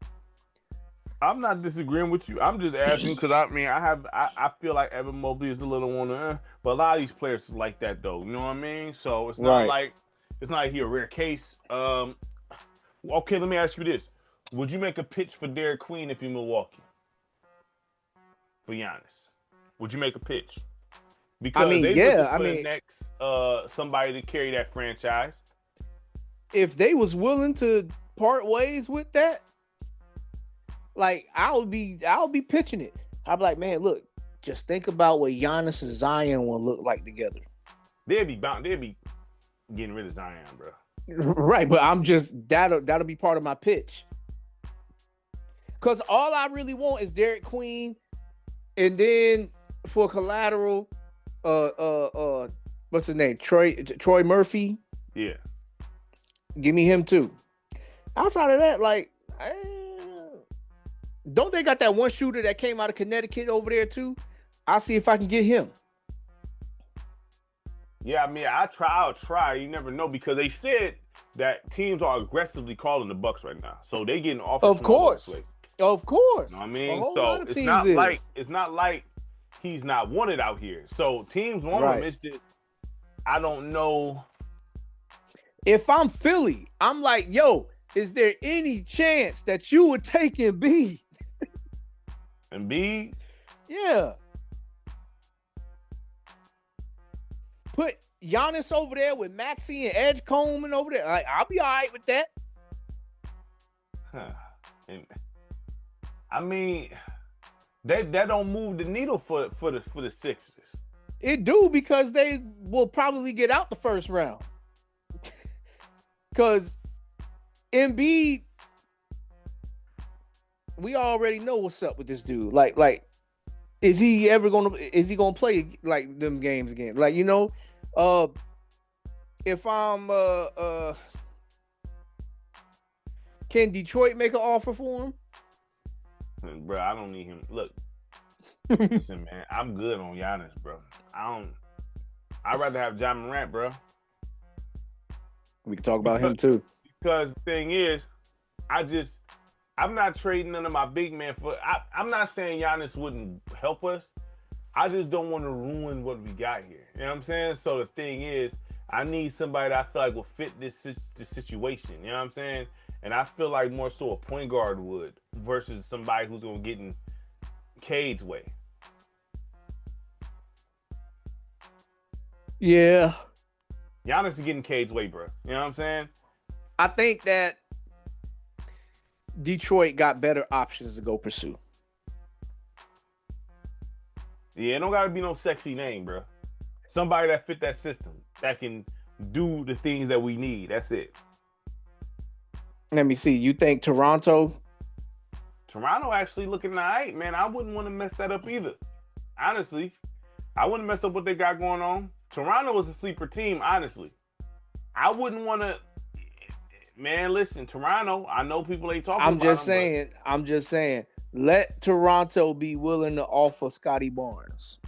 I'm not disagreeing with you. I'm just asking because I feel like Evan Mobley is a little on the but a lot of these players is like that though. You know what I mean? So it's not like he a rare case. Okay, let me ask you this. Would you make a pitch for Derek Queen if you're Milwaukee? For Giannis? Would you make a pitch? Because next somebody to carry that franchise. If they was willing to part ways with that, like I'll be pitching it. I'll be like, man, look, just think about what Giannis and Zion will look like together. They'd be getting rid of Zion, bro. Right, but I'm just that'll be part of my pitch. Cause all I really want is Derek Queen, and then for collateral, what's his name? Troy Murphy. Yeah. Give me him too. Outside of that, like, don't they got that one shooter that came out of Connecticut over there too? I'll see if I can get him. Yeah, I mean, I'll try. You never know because they said that teams are aggressively calling the Bucks right now, so they getting offers. Of course. Of course. You know what I mean? So it's not like he's not wanted out here. So teams want him. It's just I don't know. If I'm Philly, I'm like, yo, is there any chance that you would take Embiid? Embiid? Yeah. Put Giannis over there with Maxey and Edgecombe and over there. Like, I'll be all right with that. And, I mean, that don't move the needle for the Sixers. It do because they will probably get out the first round. Because Embiid, we already know what's up with this dude. Like, is he gonna play like them games again? Like, if I'm can Detroit make an offer for him? Bro, I don't need him. Look, listen, man, I'm good on Giannis, bro. I'd rather have John Morant, bro. We can talk about him too. Because the thing is, I'm not trading none of my big man for. I'm not saying Giannis wouldn't help us. I just don't want to ruin what we got here. You know what I'm saying? So the thing is, I need somebody that I feel like will fit this situation. You know what I'm saying? And I feel like more so a point guard would versus somebody who's going to get in Cade's way. Yeah. Giannis is getting Cade's way, bro. You know what I'm saying? I think that Detroit got better options to go pursue. Yeah, it don't got to be no sexy name, bro. Somebody that fit that system, that can do the things that we need. That's it. Let me see. You think Toronto? Toronto actually looking all right, man. I wouldn't want to mess that up either. Honestly, I wouldn't mess up what they got going on. Toronto was a sleeper team, honestly. I wouldn't want to. Man, listen, Toronto, I know people ain't talking about I'm just saying, let Toronto be willing to offer Scotty Barnes.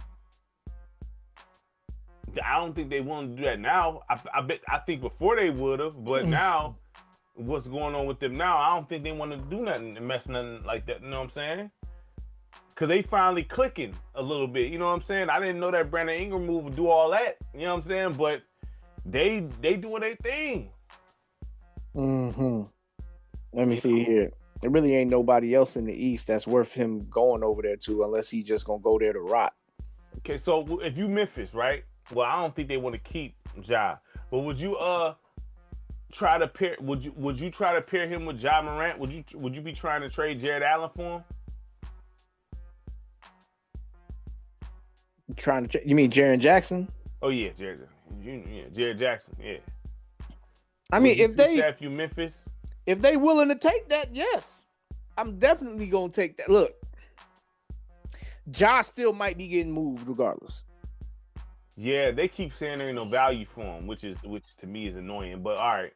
I don't think they want to do that now. I think before they would have, but now, what's going on with them now, I don't think they want to do nothing and mess nothing like that. You know what I'm saying? Because they finally clicking a little bit. You know what I'm saying? I didn't know that Brandon Ingram move would do all that. You know what I'm saying? But they doing their thing. Mm-hmm. Let me see here. There really ain't nobody else in the East that's worth him going over there to unless he just going to go there to rot. Okay, so if you Memphis, right? Well, I don't think they want to keep Ja. But would you try to pair would you try to pair him with Ja Morant? Would you be trying to trade Jared Allen for him? You mean Jaren Jackson? Oh yeah, Jared Jackson. Yeah. I mean, if you Memphis, if they willing to take that, yes, I'm definitely gonna take that. Look, Ja still might be getting moved regardless. Yeah, they keep saying there ain't no value for him, which to me is annoying. But all right,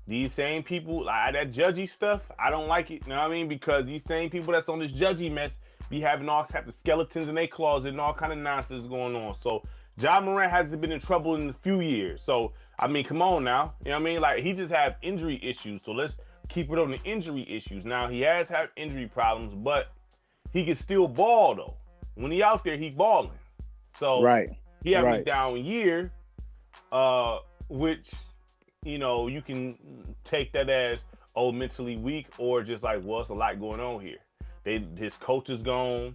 these same people, like that judgy stuff, I don't like it. You know what I mean? Because these same people that's on this judgy mess be having all kinds of skeletons in their closet and all kind of nonsense going on. So Ja Morant hasn't been in trouble in a few years. So I mean, come on now. You know what I mean? Like, he just have injury issues. So let's keep it on the injury issues. Now, he has had injury problems, but he can still ball, though. When he out there, he balling. So he having a down year, which, you can take that as, mentally weak or just like, well, it's a lot going on here. His coach is gone.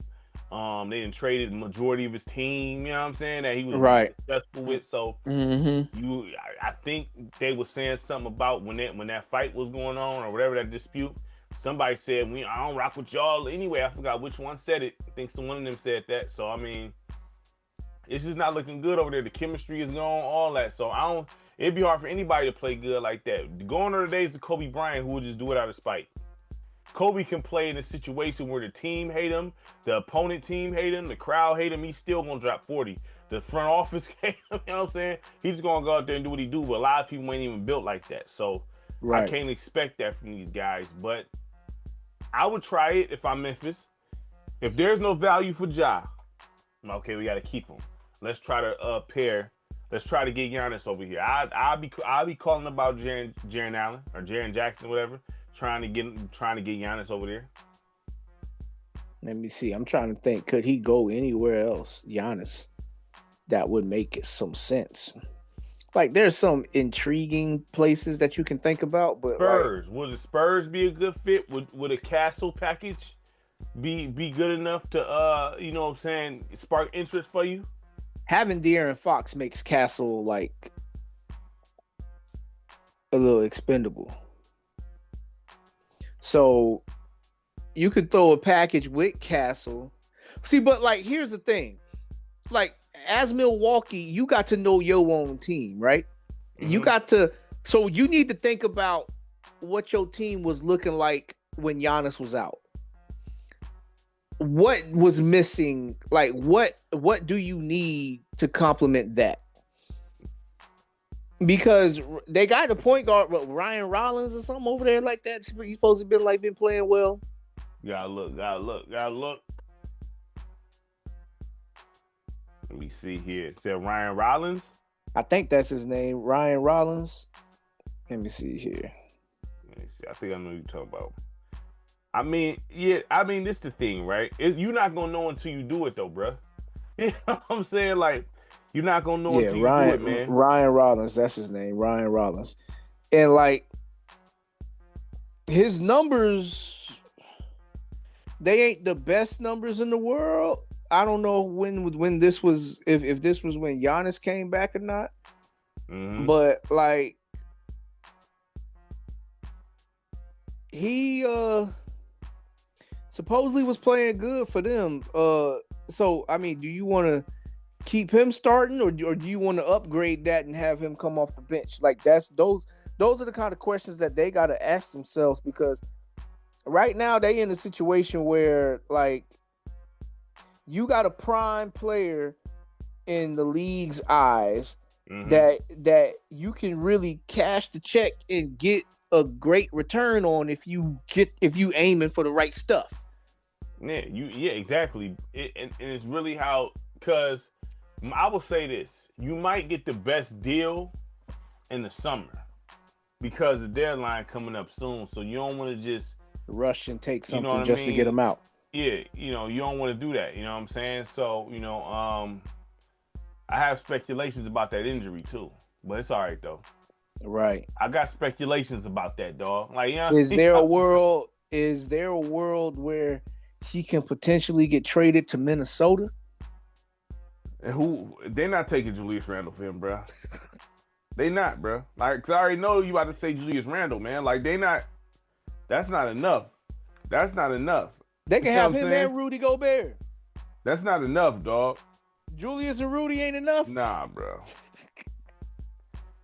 They didn't traded the majority of his team, you know what I'm saying, that he was successful with. So I think they were saying something about when that fight was going on or whatever, that dispute. Somebody said, I don't rock with y'all anyway. I forgot which one said it. I think one of them said that. So I mean, it's just not looking good over there. The chemistry is gone, all that. So It'd be hard for anybody to play good like that. Going to the days of Kobe Bryant, who would just do it out of spite. Kobe can play in a situation where the team hate him, the opponent team hate him, the crowd hate him. He's still gonna drop 40. The front office hate him. You know what I'm saying? He's gonna go out there and do what he do. But a lot of people ain't even built like that. So I can't expect that from these guys. But I would try it if I'm Memphis. If there's no value for Ja, okay, we got to keep him. Let's try to pair. Let's try to get Giannis over here. I'll be calling about Jaren Allen or Jaren Jackson, whatever, trying to get Giannis over there. Let me see. I'm trying to think. Could he go anywhere else, Giannis? That would make some sense. Like, there's some intriguing places that you can think about, but Spurs. Would the Spurs be a good fit? Would a Castle package be good enough to you know what I'm saying, spark interest for you? Having De'Aaron Fox makes Castle like a little expendable. So you could throw a package with Castle. See, but like, here's the thing. Like, as Milwaukee, you got to know your own team, right? Mm-hmm. So you need to think about what your team was looking like when Giannis was out. What was missing? Like, what do you need to complement that? Because they got the point guard, Ryan Rollins or something over there like that. He's supposed to have been playing well. Gotta look. Let me see here. Is that Ryan Rollins? I think that's his name, Ryan Rollins. Let me see here. Let me see. I think I know who you're talking about. I mean, yeah. I mean, this the thing, right? You're not gonna know until you do it, though, bro. You know what I'm saying? Like, you're not gonna know until you do it, man. Ryan Rollins, that's his name, Ryan Rollins. And like, his numbers, they ain't the best numbers in the world. I don't know when this was, if this was when Giannis came back or not. Mm-hmm. But like, he supposedly was playing good for them. So I mean, do you want to keep him starting, or do you want to upgrade that and have him come off the bench? Like, those are the kind of questions that they got to ask themselves, because right now they in a situation where, like, you got a prime player in the league's eyes, mm-hmm. that you can really cash the check and get a great return on if you aiming for the right stuff. Yeah, exactly. And it's really how, because I will say this: you might get the best deal in the summer because the deadline coming up soon. So you don't want to just rush and take something to get them out. Yeah, you don't want to do that. You know what I'm saying? So, I have speculations about that injury too, but it's all right though. Right. I got speculations about that, dog. Like, is there a world where he can potentially get traded to Minnesota? And they're not taking Julius Randle for him, bro. They not, bro. Like, 'cause I already know you about to say Julius Randle, man. Like, they not. That's not enough. That's not enough. They can have him and Rudy Gobert. That's not enough, dog. Julius and Rudy ain't enough? Nah, bro.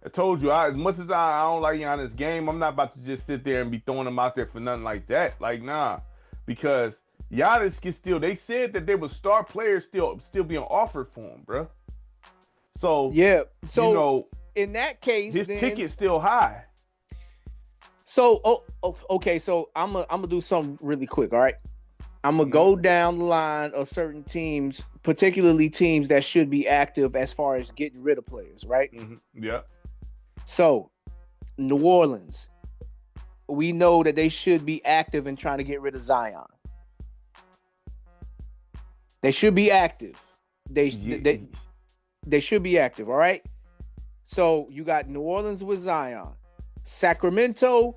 I told you, as much as I don't like Giannis' game, I'm not about to just sit there and be throwing him out there for nothing like that. Like, nah. Because Giannis can still, they said that there was star players still being offered for him, bro. So, yeah. So, in that case, his ticket's still high. So, okay. So I'm gonna do something really quick. All right. I'm gonna go down the line of certain teams, particularly teams that should be active as far as getting rid of players, right? Mm-hmm. Yeah. So, New Orleans, we know that they should be active in trying to get rid of Zion. They should be active. They should be active. All right. So you got New Orleans with Zion. Sacramento,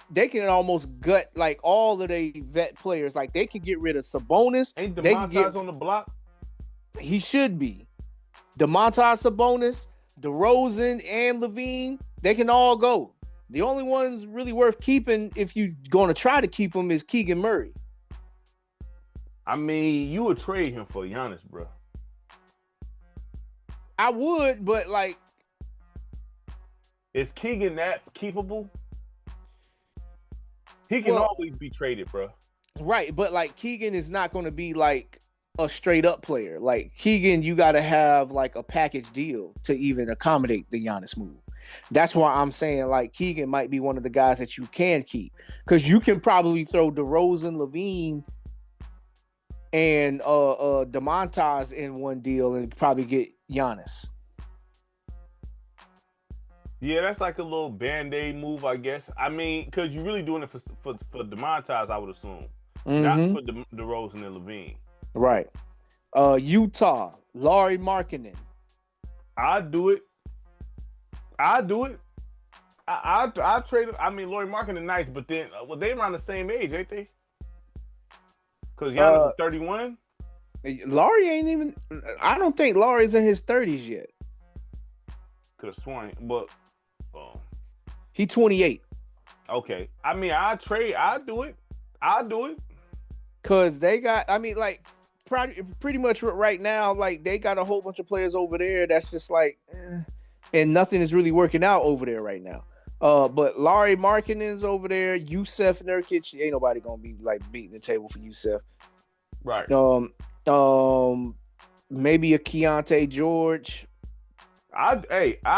they can almost gut like all of their vet players. Like, they can get rid of Sabonis. Ain't DeMontis on the block? He should be. DeMontis, Sabonis, DeRozan, and Levine, they can all go. The only ones really worth keeping, if you're going to try to keep them, is Keegan Murray. I mean, you would trade him for Giannis, bro. I would, but like, Is Keegan that keepable? He can Well, always be traded, bro. right, but like Keegan is not going to be like a straight up player. Like Keegan, you got to have like a package deal to even accommodate the Giannis move. That's why I'm saying like Keegan might be one of the guys that you can keep because you can probably throw DeRozan, Levine, and DeMontage in one deal and probably get Giannis. Yeah, that's like a little band-aid move, I guess. I mean, because you're really doing it for DeMontage, I would assume, not for DeRozan and Levine. Right. Utah, Lauri Markkanen. I do it. I trade him. I mean, Lauri Markkanen nice, but then well, they around the same age, ain't they? Because Giannis is 31. Lauri ain't even. I don't think Lauri's in his 30s yet. Could have sworn, but he 28. Okay. I mean, I do it. Cause they got. I mean, like pretty much right now, like they got a whole bunch of players over there that's just like, and nothing is really working out over there right now. But Lauri Markkanen's over there. Yusef Nurkic, ain't nobody gonna be like beating the table for Yusef. Right. Maybe a Keontae George. I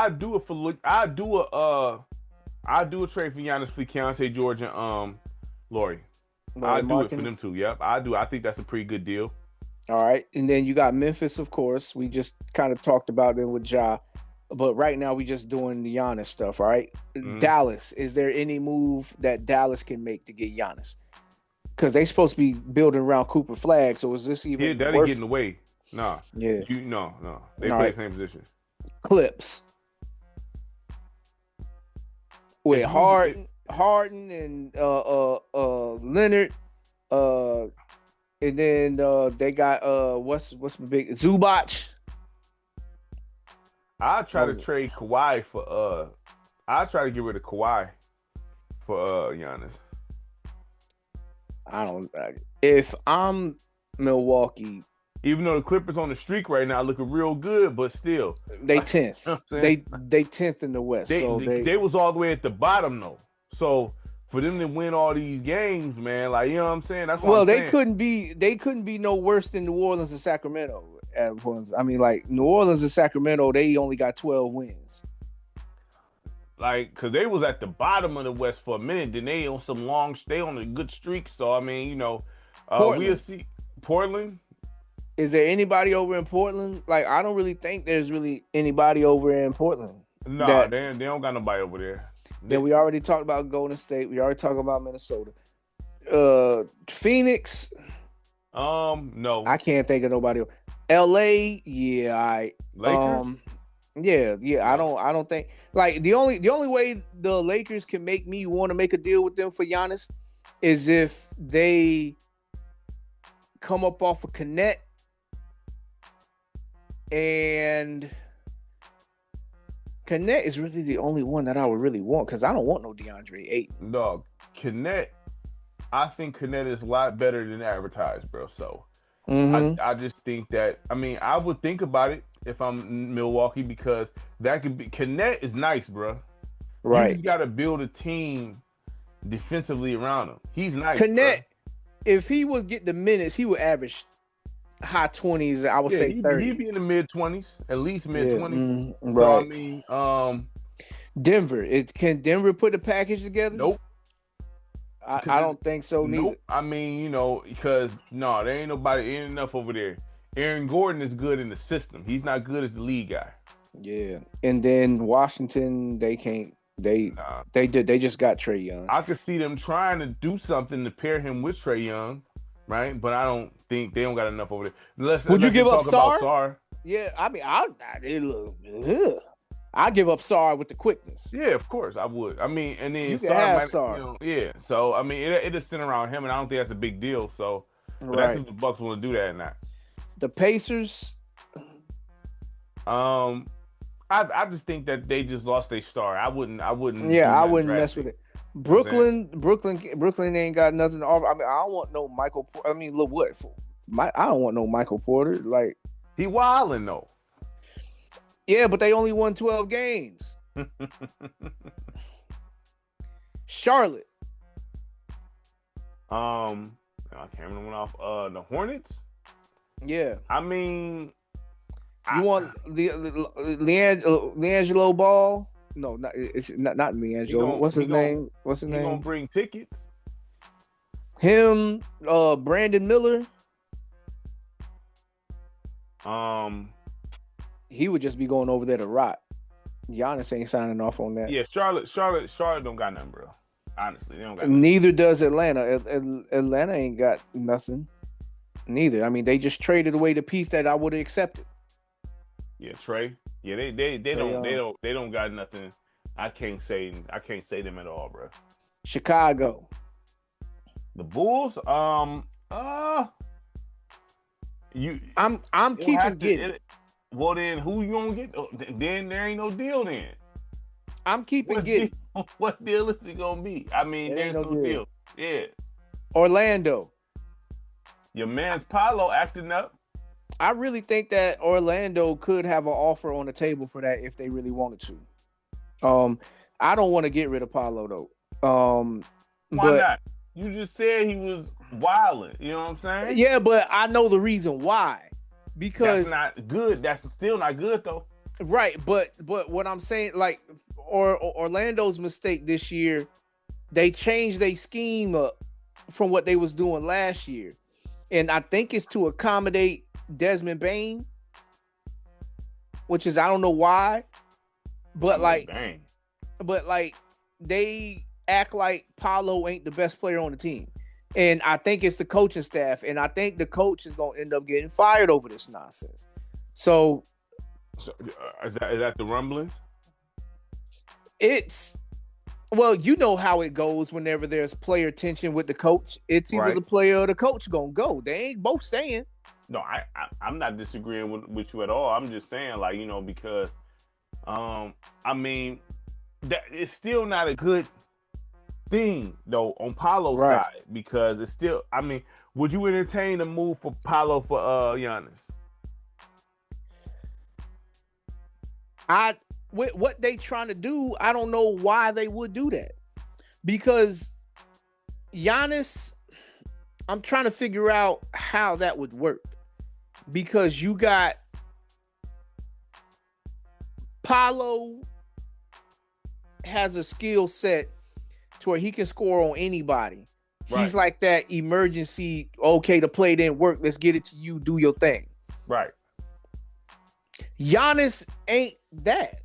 do it for I do a trade for Giannis for Keontae George and Lauri. I do it for them too. Yep, I do. I think that's a pretty good deal. All right, and then you got Memphis, of course. We just kind of talked about it with Ja, but right now we just doing the Giannis stuff. All right, Dallas. Is there any move that Dallas can make to get Giannis? Because they supposed to be building around Cooper Flag. So is this even? Yeah, that ain't getting away. Nah. Yeah. No. They play the same position. Clips. With Harden and Leonard, and then they got what's my big Zubac. I try to trade Kawhi for I try to get rid of Kawhi for Giannis. I don't. If I'm Milwaukee, even though the Clippers on the streak right now looking real good, but still they 10th. They 10th in the West. They was all the way at the bottom though. So for them to win all these games, man, like you know what I'm saying. That's what they couldn't be no worse than New Orleans and Sacramento. I mean, like New Orleans and Sacramento, they only got 12 wins. Like, cause they was at the bottom of the West for a minute, then they on some long stay on a good streak. So I mean, you know, we'll see. Portland. Is there anybody over in Portland? Like, I don't really think there's really anybody over in Portland. No, they don't got nobody over there. Then we already talked about Golden State. We already talked about Minnesota. Phoenix. No. I can't think of nobody. LA, yeah, Lakers. Yeah. I don't think like the only way the Lakers can make me want to make a deal with them for Giannis is if they come up off of Connect and Connect is really the only one that I would really want because I don't want no DeAndre Ayton. No, Connect. I think Connect is a lot better than advertised, bro. So I just think that. I mean, I would think about it if I'm Milwaukee because that could be. Connect is nice, bro. Right. You just got to build a team defensively around him. He's nice. Connect. Bro. If he would get the minutes, he would average high 20s. I would say 30. He'd be in the mid 20s, at least mid 20s. Right. So I mean, Denver. Can Denver put the package together? Nope. I don't think so neither. Nope. I mean, you know, because there ain't enough over there. Aaron Gordon is good in the system. He's not good as the lead guy. Yeah. And then Washington, they can't. They just got Trae Young. I could see them trying to do something to pair him with Trae Young, right? But I don't think they don't got enough over there. Would you give up Sarr? Sarr? Yeah, I mean, I'd give up Sarr with the quickness. Yeah, of course I would. I mean, and then you can have Sarr. You know, yeah. So I mean, it'll sit around him, and I don't think that's a big deal. So, but that's if the Bucks want to do that or not. The Pacers. I just think that they just lost their star. I wouldn't. Yeah, I wouldn't mess with it. Brooklyn ain't got nothing to offer. I mean, I don't want no Michael. I mean, look what? I don't want no Michael Porter. Like he wilding though. Yeah, but they only won 12 games. Charlotte. I can't remember one off. The Hornets. Yeah. I mean, You want Leangelo Ball? No, it's not Leangelo. What's his name? What's his name? He gonna bring tickets. Him, Brandon Miller. He would just be going over there to rot. Giannis ain't signing off on that. Yeah, Charlotte don't got nothing, bro. Honestly, they don't got. Neither does Atlanta. Atlanta ain't got nothing. Neither. I mean, they just traded away the piece that I would have accepted. Yeah, Trey. Yeah, they don't got nothing. I can't say them at all, bro. Chicago. The Bulls. I'm keeping getting. Well, then who you gonna get? Then there ain't no deal. Then I'm keeping getting. What deal is it gonna be? I mean, there's no deal. Yeah. Orlando. Your man's Paolo acting up. I really think that Orlando could have an offer on the table for that if they really wanted to. I don't want to get rid of Paolo though. Why not? You just said he was wilding. You know what I'm saying? Yeah, but I know the reason why. Because that's not good. That's still not good though. Right, but what I'm saying, like, Orlando's mistake this year, they changed their scheme up from what they was doing last year, and I think it's to accommodate Desmond Bane, which is I don't know why, but they act like Paolo ain't the best player on the team, and I think it's the coaching staff, and I think the coach is gonna end up getting fired over this nonsense. So is that the rumblings? It's, well, you know how it goes whenever there's player tension with the coach. It's either the player or the coach gonna go. They ain't both staying. No, I'm not disagreeing with you at all. I'm just saying, like, you know, because I mean, that it's still not a good thing though on Paolo's side, because it's still, I mean, would you entertain a move for Paolo for Giannis? With what they trying to do, I don't know why they would do that. Because Giannis, I'm trying to figure out how that would work. Because you got Paolo has a skill set to where he can score on anybody. Right. He's like that emergency, okay, the play didn't work, let's get it to you, do your thing. Right. Giannis ain't that.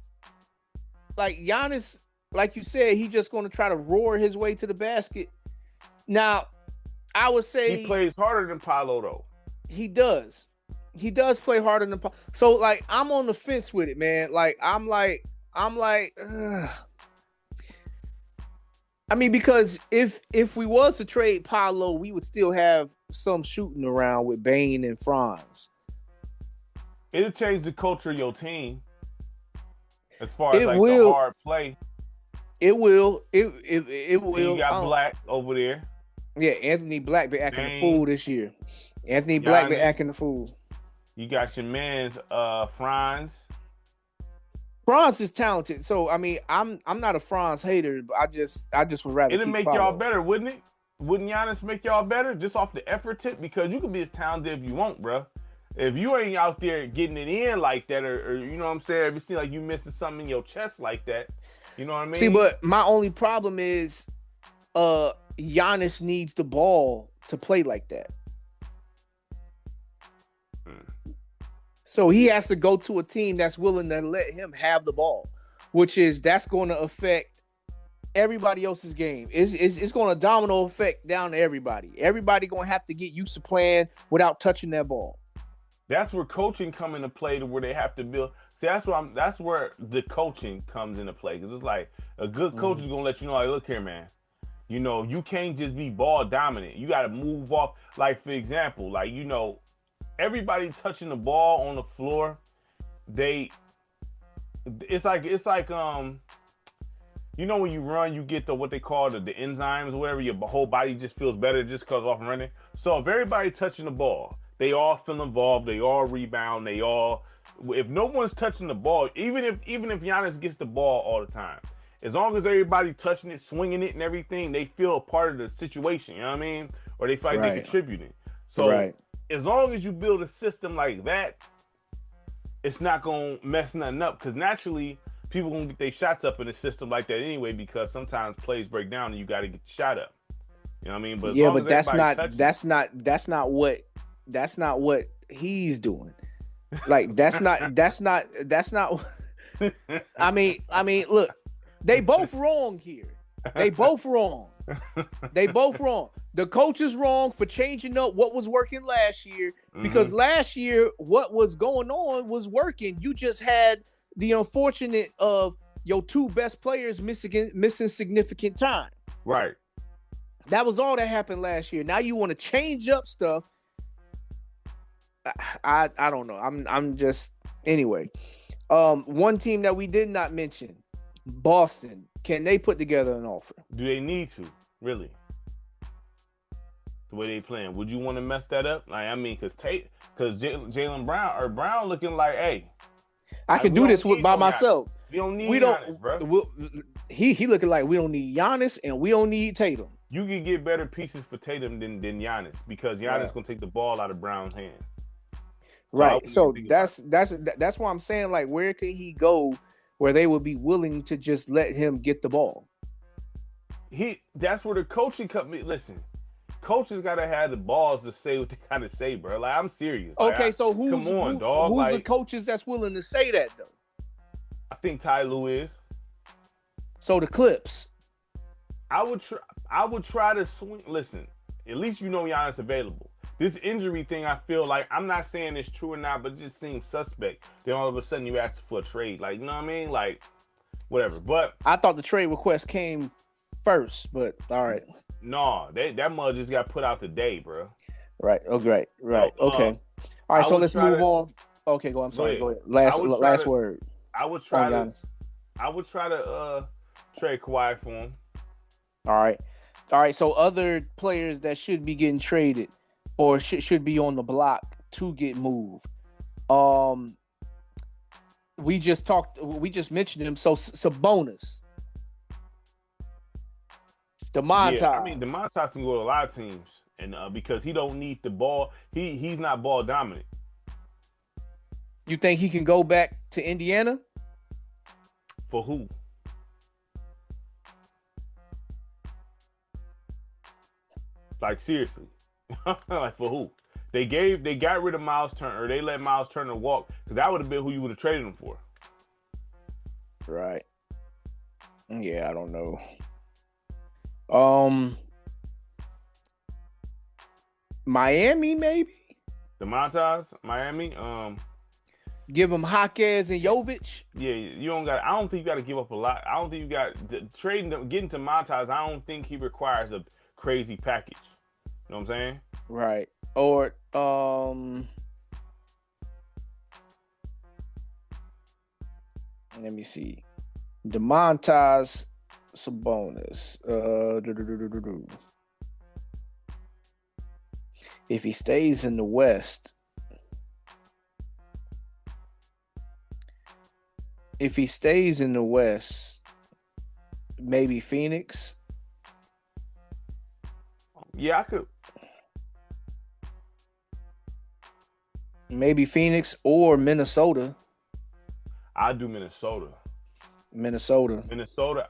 Like, Giannis, like you said, he just going to try to roar his way to the basket. Now, I would say he plays harder than Paolo though. He does. He does play harder than Paolo. So, like, I'm on the fence with it, man. Like, I'm like, ugh. I mean, because if we was to trade Paolo, we would still have some shooting around with Bane and Franz. It'll change the culture of your team. As far as the hard play. It will. It will. You got Black over there. Yeah, Anthony Black been acting the fool this year. Anthony Black been acting the fool. You got your man's Franz. Franz is talented. So I mean, I'm not a Franz hater, but I just would rather. It'll make y'all better, wouldn't it? Wouldn't Giannis make y'all better just off the effort tip? Because you can be as talented if you want, bro. If you ain't out there getting it in like that, or you know what I'm saying, if it seems like you missing something in your chest like that, you know what I mean? See, but my only problem is Giannis needs the ball to play like that. So he has to go to a team that's willing to let him have the ball, that's going to affect everybody else's game. It's going to domino effect down to everybody. Everybody going to have to get used to playing without touching that ball. That's where coaching come into play, to where they have to build. See, that's where the coaching comes into play, because it's like a good coach is gonna let you know, like, look here, man. You know, you can't just be ball dominant. You got to move off. Like, for example, like, you know, everybody touching the ball on the floor, it's like you know, when you run, you get what they call the enzymes or whatever. Your whole body just feels better just because off running. So if everybody touching the ball, they all feel involved, they all rebound, they all if no one's touching the ball, even if Giannis gets the ball all the time, as long as everybody touching it, swinging it, and everything, they feel a part of the situation. You know what I mean? Or they feel like they're contributing. So as long as you build a system like that, it's not gonna mess nothing up. Because naturally, people gonna get their shots up in a system like that anyway. Because sometimes plays break down and you got to get the shot up. You know what I mean? But yeah, but that's not what he's doing. Like that's not. I mean, look, they both wrong here. They both wrong. The coach is wrong for changing up what was working last year, because last year what was going on was working. You just had the unfortunate of your two best players missing significant time. Right. That was all that happened last year. Now you want to change up stuff. I don't know. I'm just anyway. One team that we did not mention, Boston. Can they put together an offer? Do they need to? Really? The way they playing, would you want to mess that up? Like, I mean, because Jaylen Brown looking like, hey, I can do this by myself. We don't need Giannis, bro. He looking like we don't need Giannis and we don't need Tatum. You can get better pieces for Tatum than Giannis, because Giannis gonna take the ball out of Brown's hand. Right. So that's why I'm saying, like, where can he go where they would be willing to just let him get the ball? That's where the coaching company. Listen, coaches gotta have the balls to say what they gotta say, bro. Like, I'm serious. Okay, so who's the coaches that's willing to say that though? I think Ty Lue is. So the Clips. I would try to swing. Listen, at least you know Giannis available. This injury thing, I feel like, I'm not saying it's true or not, but it just seems suspect. Then all of a sudden you ask for a trade. Like, you know what I mean? Like, whatever. But I thought the trade request came first, but all right. No, that mug just got put out today, bro. Right. Oh, great. Right. Okay. All right. So let's move on. Okay. Go. I'm sorry. Go ahead. Last word. I would try to trade Kawhi for him. All right. So other players that should be getting traded or should be on the block to get moved. We just mentioned him. So Sabonis. DeMontis. Yeah, I mean, DeMontis can go to a lot of teams, and because he don't need the ball, he's not ball dominant. You think he can go back to Indiana? For who? Like, seriously. Like, for who? They got rid of Miles Turner, or they let Miles Turner walk, because that would have been who you would have traded him for. Right. Yeah, I don't know. Miami, maybe? DeMontis, Miami. Give him Jaquez and Jovic. Yeah, I don't think you got to give up a lot. I don't think you got trading them, getting to Montas. I don't think he requires a crazy package. You know what I'm saying? Right. Or let me see. DeMontis, Sabonis. If he stays in the West, maybe Phoenix. Yeah, I could. Maybe Phoenix or Minnesota. I do Minnesota.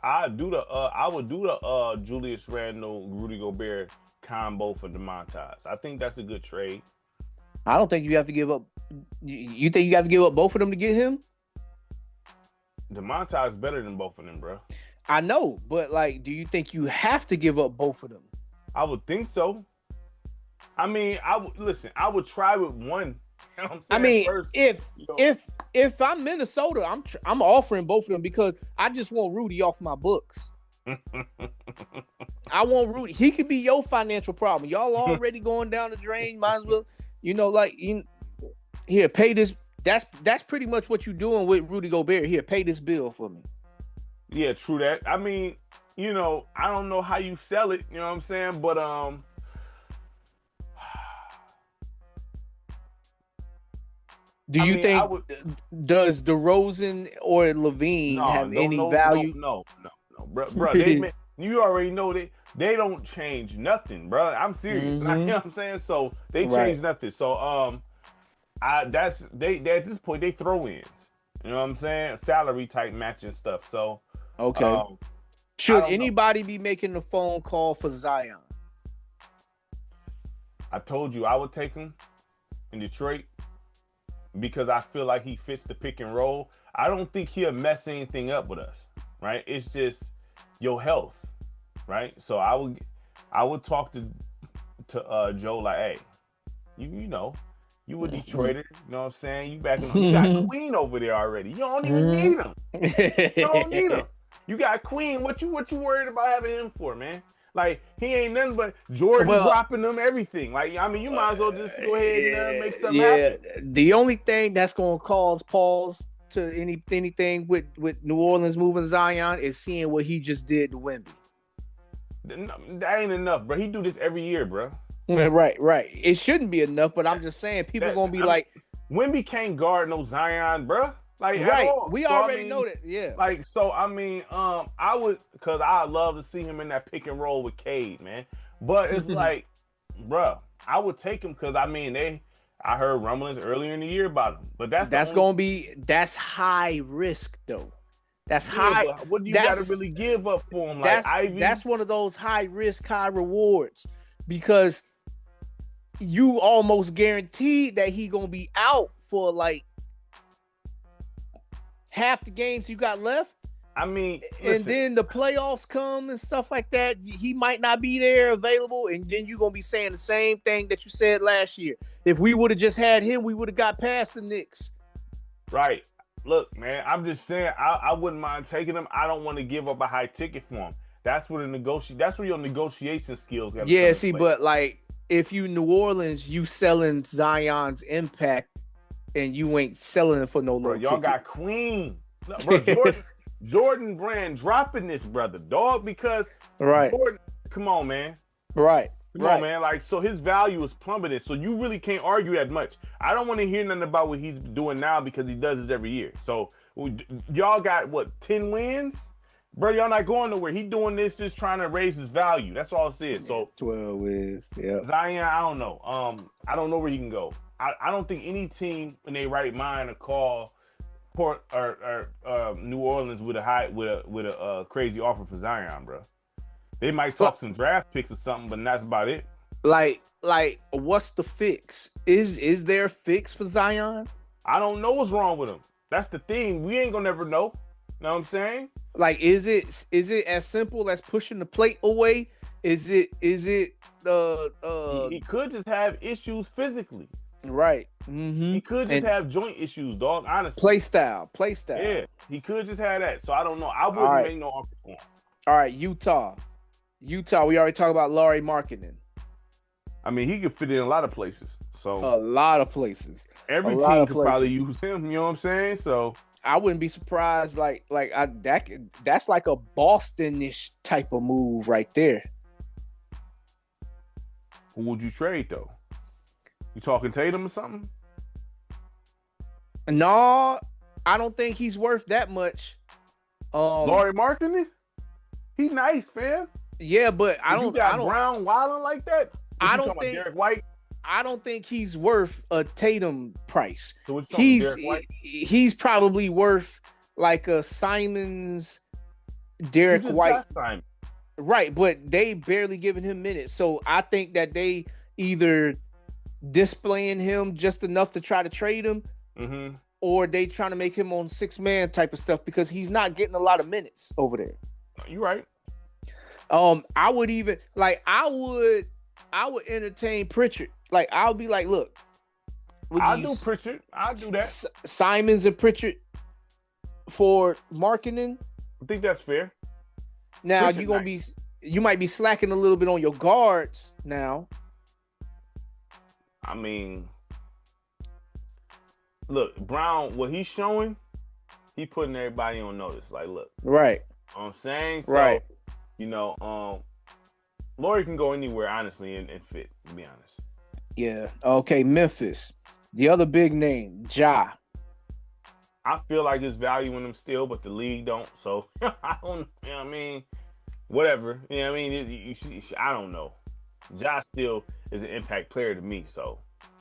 I would do the Julius Randle, Rudy Gobert combo for DeMontis. I think that's a good trade. I don't think you have to give up. You think you have to give up both of them to get him? DeMontis is better than both of them, bro. I know, but like, do you think you have to give up both of them? I would think so. I mean, I would try with one. You know what I'm saying? I mean, first, if I'm Minnesota, I'm offering both of them because I just want Rudy off my books. I want Rudy. He could be your financial problem. Y'all already going down the drain. Might as well, here, pay this. That's pretty much what you're doing with Rudy Gobert. Here, pay this bill for me. Yeah, true that. I mean, I don't know how you sell it. You know what I'm saying? But Do I you mean, I think would does DeRozan or Levine no, have no, any no, no, value? no, no, no, bro. You already know they don't change nothing, bro. I'm serious. You know Mm-hmm. what I'm saying? So they Right. change nothing. So they at this point they throw ins. You know what I'm saying? Salary type matching stuff. So Okay. um, I Should don't know. anybody be making the phone call for Zion? I told you I would take him in Detroit because I feel like he fits the pick and roll. I don't think he'll mess anything up with us, right? It's just your health, right? So I would talk to Joe like, hey, you know, you a Detroiter, you know what I'm saying? You got Queen over there already. You don't even need him. You don't need him. You got Queen. What you worried about having him for, man? Like he ain't nothing but Jordan Well, dropping them everything. Like I mean, you might as well just go ahead and make something yeah. happen. The only thing that's gonna cause pause to anything with New Orleans moving Zion is seeing what he just did to Wemby. That ain't enough, bro. He do this every year, bro. Right. It shouldn't be enough, but I'm just saying people gonna be like, Wemby can't guard no Zion, bro. Like at right. all. We So I already mean, know that. Yeah. like so I mean, I would because I love to see him in that pick and roll with Cade, man. But it's like, bro, I would take him because I mean I heard rumblings earlier in the year about him, but that's high risk though. That's yeah. high. But what do you got to That's really give up for him? Like Ivy, that's one of those high risk, high rewards because you almost guaranteed that he gonna be out for like half the games you got left. I mean, And then the playoffs come and stuff like that. He might not be there available, and then you're gonna be saying the same thing that you said last year. If we would have just had him, we would have got past the Knicks. right. Look, man, I'm just saying I wouldn't mind taking him. I don't want to give up a high ticket for him. That's where your negotiation skills got to Yeah, come see, into play. but like if you New Orleans, you selling Zion's impact, and you ain't selling it for no Bro, low y'all ticket. got Queen. Bro, Jordan Brand dropping this, brother, dog, because Right. Jordan, come on, man. Right. Come on, man. Like, so his value is plummeted. So you really can't argue that much. I don't want to hear nothing about what he's doing now because he does this every year. So y'all got what, 10 wins? Bro, y'all not going nowhere. He doing this just trying to raise his value. That's all it is. So 12 wins. Yeah. Zion, I don't know. I don't know where he can go. I don't think any team in their right mind to call Port or New Orleans with a crazy offer for Zion, bro. They might talk some draft picks or something, but that's about it. Like, what's the fix? Is there a fix for Zion? I don't know what's wrong with him. That's the thing. We ain't gonna never know. Know what I'm saying? Like, is it as simple as pushing the plate away? Is it he could just have issues physically. Right. Mm-hmm. He could just have joint issues, dog. Honestly. Play style. Yeah, he could just have that. So I don't know. I wouldn't make no offer for him. All right, Utah. We already talked about Lauri Markkanen. I mean, he could fit in a lot of places. So a lot of places. Every team could probably use him. You know what I'm saying? So I wouldn't be surprised. That's like a Boston-ish type of move right there. Who would you trade though? You talking Tatum or something? No, I don't think he's worth that much. Lauri Markkanen? He nice, fam. Yeah, but I don't. Brown wilding like that. I don't think Derek White. I don't think he's worth a Tatum price. So what you Derek White? He's probably worth like a Simons, Derek White. Right, but they barely giving him minutes. So I think that they either displaying him just enough to try to trade him, or they trying to make him on 6-man type of stuff because he's not getting a lot of minutes over there. You're right. I would even I would entertain Pritchard. Like I'll be like, look, I'll do Pritchard. I'll do that. Simons and Pritchard for Markkanen. I think that's fair. Now you might be slacking a little bit on your guards now. I mean, look, Brown, what he's showing, he putting everybody on notice. Like, look. Right. You know what I'm saying? So, right. You know, Lauri can go anywhere, honestly, and fit, to be honest. Yeah. Okay, Memphis. The other big name, Ja. I feel like there's value in him still, but the league don't. So I don't. You know what I mean? Whatever. You know what I mean? I don't know. Ja still is an impact player to me. So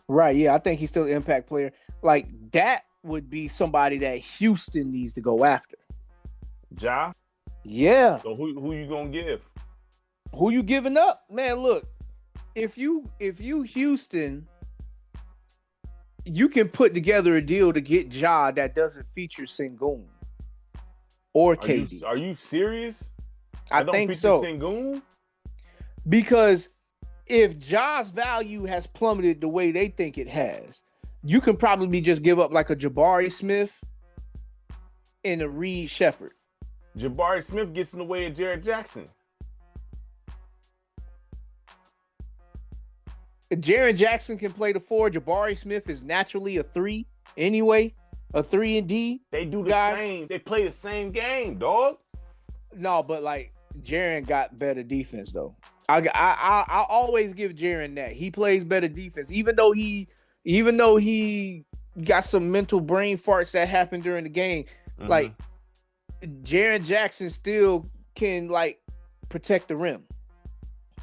Right, yeah, I think he's still an impact player. Like that would be somebody that Houston needs to go after. Ja. Yeah. So who you gonna give? Who you giving up? Man, look, if you Houston, you can put together a deal to get Ja that doesn't feature Sengun or KD. Are you serious? I don't think feature so. Sengun? Because if Ja's value has plummeted the way they think it has, you can probably just give up like a Jabari Smith and a Reed Shepard. Jabari Smith gets in the way of Jared Jackson. Jaren Jackson can play the 4. Jabari Smith is naturally a 3 anyway, a 3 and D. They do the same. They play the same game, dog. No, but like Jaren got better defense though. I always give Jaren that. He plays better defense, even though he got some mental brain farts that happened during the game. Mm-hmm. Like Jaren Jackson still can like protect the rim.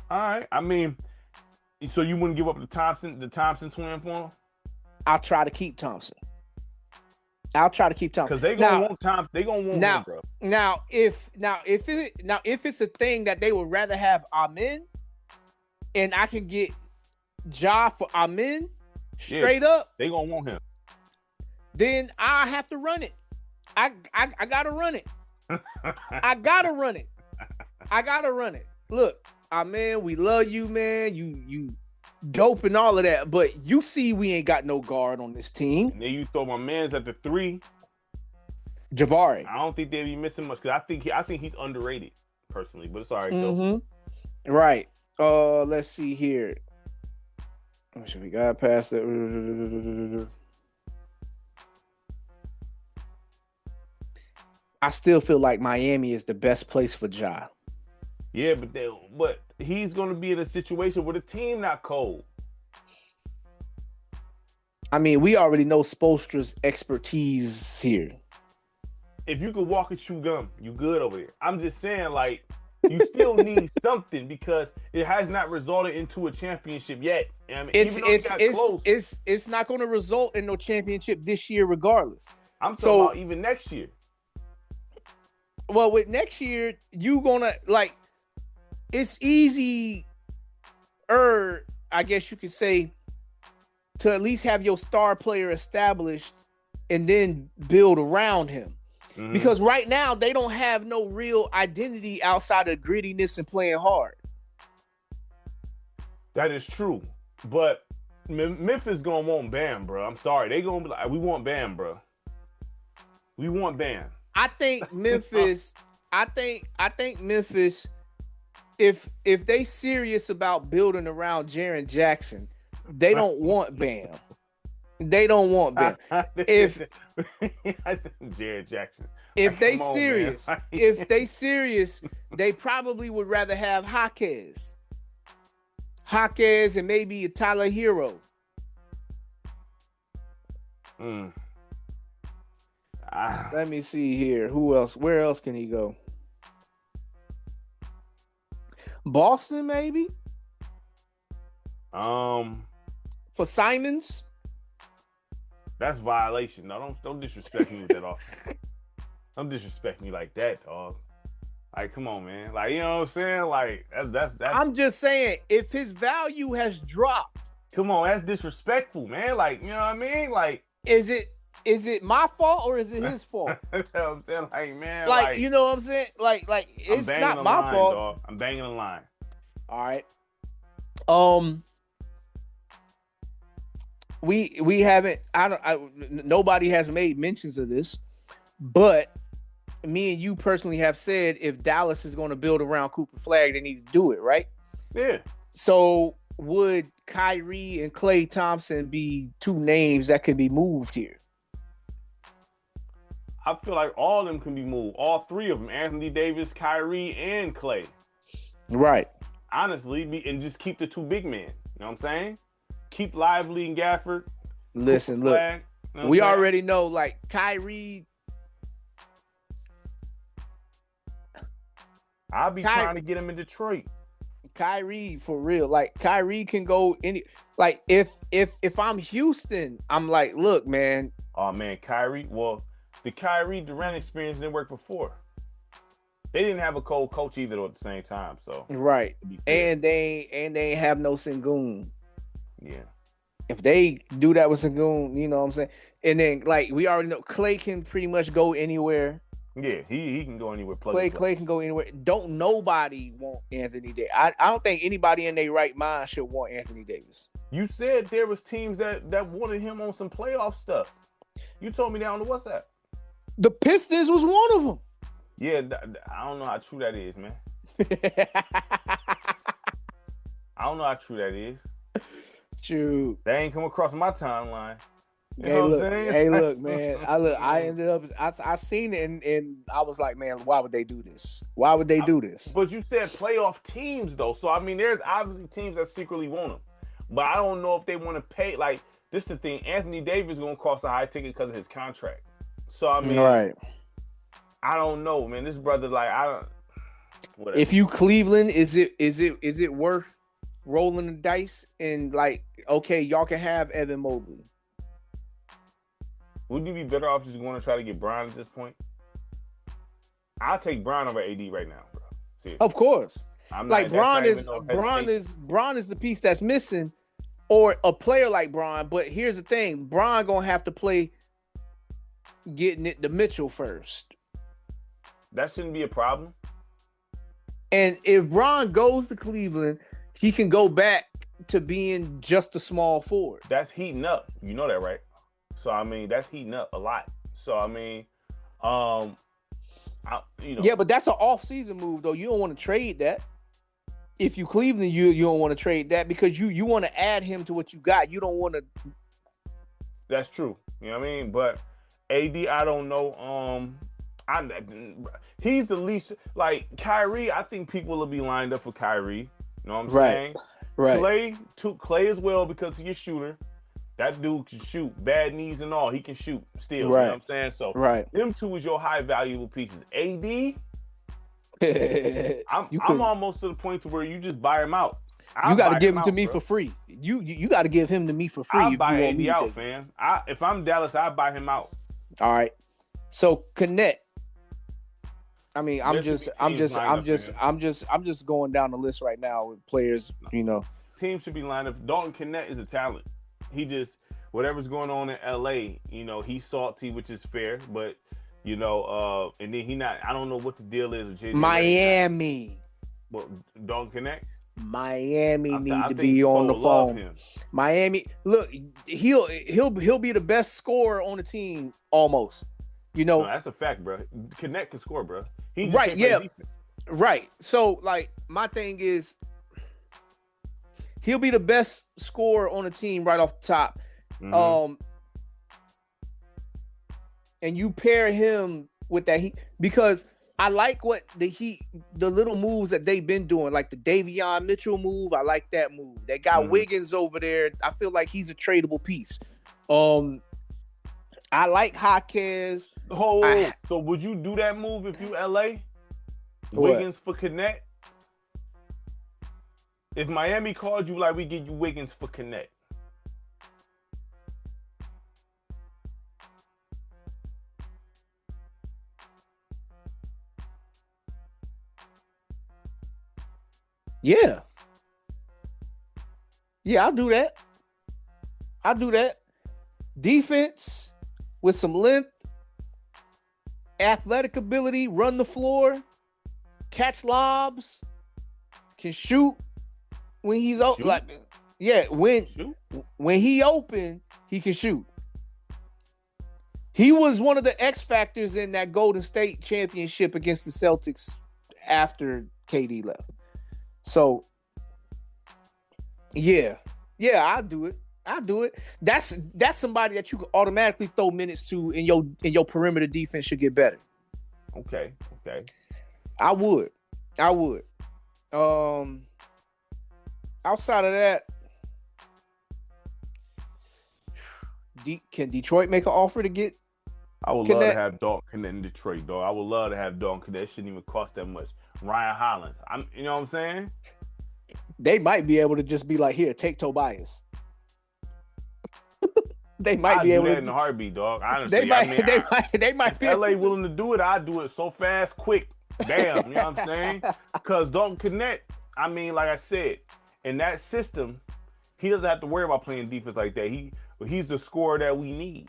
All right. I mean, so you wouldn't give up the Thompson twin for him? I'll try to keep Thompson. Because they gonna want Thompson. They gonna want him, bro. Now if it's a thing that they would rather have Amen, and I can get Ja for Amen straight up, they gonna want him. Then I have to run it. I gotta run it. I gotta run it. Look, Amen, we love you, man. You dope and all of that, but you see we ain't got no guard on this team. And then you throw my man's at the 3. Jabari. I don't think they'd be missing much because I think he's underrated personally, but it's all right though. Right. Let's see here. Should we got past it? I still feel like Miami is the best place for Ja. Yeah, but he's going to be in a situation where the team not cold. I mean, we already know Spoelstra's expertise here. If you could walk and chew gum, you good over there. I'm just saying, like, you still need something because it has not resulted into a championship yet. I mean, it's not going to result in no championship this year, regardless. I'm talking about even next year. Well, with next year, you gonna like. It's easy, I guess you could say, to at least have your star player established and then build around him. Mm-hmm. Because right now, they don't have no real identity outside of grittiness and playing hard. That is true. But Memphis going to want Bam, bro. I'm sorry. They going to be like, we want Bam, bro. We want Bam. I think Memphis, if they serious about building around Jaren Jackson, they don't want Bam. They don't want Bam. If Jaren Jackson. If they serious, they probably would rather have Jaquez and maybe a Tyler Hero. Let me see here. Who else? Where else can he go? Boston, maybe? For Simons? That's violation. No, don't disrespect me with that off. Don't disrespect me like that, dog. Like, come on, man. Like, you know what I'm saying? Like, that's I'm just saying, if his value has dropped. Come on, that's disrespectful, man. Like, you know what I mean? Like, is it my fault or is it his fault? That's what I'm saying. Like, man. Like, you know what I'm saying? Like it's not my fault. Dog. I'm banging the line. All right. We haven't. Nobody has made mentions of this, but me and you personally have said if Dallas is going to build around Cooper Flag, they need to do it, right? Yeah. So would Kyrie and Klay Thompson be two names that could be moved here? I feel like all of them can be moved. All three of them: Anthony Davis, Kyrie, and Klay. Right. Honestly, and just keep the two big men. You know what I'm saying? Keep Lively and Gafford. Listen, look, flag. You know we what I'm saying? already know, like, Kyrie. I'll be trying to get him in Detroit. Kyrie, for real. Like, Kyrie can go any. Like, if I'm Houston, I'm like, look, man. Oh man, Kyrie. Well, the Kyrie Durant experience didn't work before. They didn't have a cold coach either at the same time. So Right. to be fair. And they ain't have no Sengun. Yeah. If they do that with Sengun, you know what I'm saying? And then, like, we already know Clay can pretty much go anywhere. Yeah, he can go anywhere. Clay can go anywhere. Don't nobody want Anthony Davis. I don't think anybody in their right mind should want Anthony Davis. You said there was teams that wanted him on some playoff stuff. You told me that on the WhatsApp. The Pistons was one of them. Yeah, I don't know how true that is, man. I don't know how true that is. Shoot. They ain't come across my timeline. You Hey, know look, what I'm saying? hey, look, man. I ended up. I seen it, and I was like, man, why would they do this? Why would they do this? But you said playoff teams, though. So I mean, there's obviously teams that secretly want him, but I don't know if they want to pay. Like, this is the thing. Anthony Davis is gonna cost a high ticket because of his contract. So I mean, Right. I don't know, man. This brother, like, I don't. Whatever. If you Cleveland, is it worth rolling the dice and, like, okay, y'all can have Evan Mobley? Wouldn't you be better off just going to try to get Bron at this point? I'll take Bron over AD right now, bro. Seriously. Of course. I'm Like, not, Bron is the piece that's missing, or a player like Bron. But here's the thing: Bron gonna have to play getting it to Mitchell first. That shouldn't be a problem. And if Bron goes to Cleveland, he can go back to being just a small forward. That's heating up. You know that, right? So I mean, that's heating up a lot. So I mean, Yeah, but that's an off-season move, though. You don't want to trade that. If you Cleveland, you don't want to trade that because you want to add him to what you got. You don't want to. That's true. You know what I mean? But AD, I don't know. He's the least, like, Kyrie. I think people will be lined up for Kyrie. You know what I'm saying? Right. Clay as well, because he's a shooter. That dude can shoot, bad knees and all. He can shoot still. Right. You know what I'm saying? So them two is your high valuable pieces. AD, I'm almost to the point to where you just buy him out. You got to give him to me for free. You got to give him to me for free. I'll buy AD out, fam. If I'm Dallas, I'll buy him out. All right. So connect. I mean, I'm just going down the list right now with players. You know, teams should be lined up. Dalton Connect is a talent. He just, whatever's going on in LA, you know, he's salty, which is fair, but, you know, and then I don't know what the deal is with JJ. Miami. Well, Dalton Connect? Miami need to be on the phone. Miami, look, he'll be the best scorer on the team almost. You know, no, that's a fact, bro. Connect can score, bro. He just right, can't play defense. Right. So, like, my thing is, he'll be the best scorer on the team right off the top. Mm-hmm. And you pair him with that Heat, because I like what the little moves that they've been doing, like the Davion Mitchell move. I like that move. They got Wiggins over there. I feel like he's a tradable piece. I like Jaquez. So would you do that move if you LA? Wiggins for Connect? If Miami called you, like, we give you Wiggins for Connect. Yeah. Yeah, I'll do that. Defense with some length, athletic ability, run the floor, catch lobs, can shoot when he's open. Like, yeah, when he open, he can shoot. He was one of the X factors in that Golden State championship against the Celtics after KD left. So, yeah, I'll do it. That's somebody that you can automatically throw minutes to, and your perimeter defense should get better. Okay. I would. Outside of that, can Detroit make an offer to get I would love to Connect? have Dalton Connect in Detroit, dog. I would love to have Dalton Connect. It shouldn't even cost that much. Ryan Hollins. You know what I'm saying? They might be able to just be like, here, take Tobias. They might I'd be do able that to. in a heartbeat, dog. Honestly, They might. I mean, They might be. LA willing to do it, I'd do it so fast, quick. Bam. You know what I'm saying? Because Dalton Connect, I mean, like I said, in that system, he doesn't have to worry about playing defense like that. He's the scorer that we need.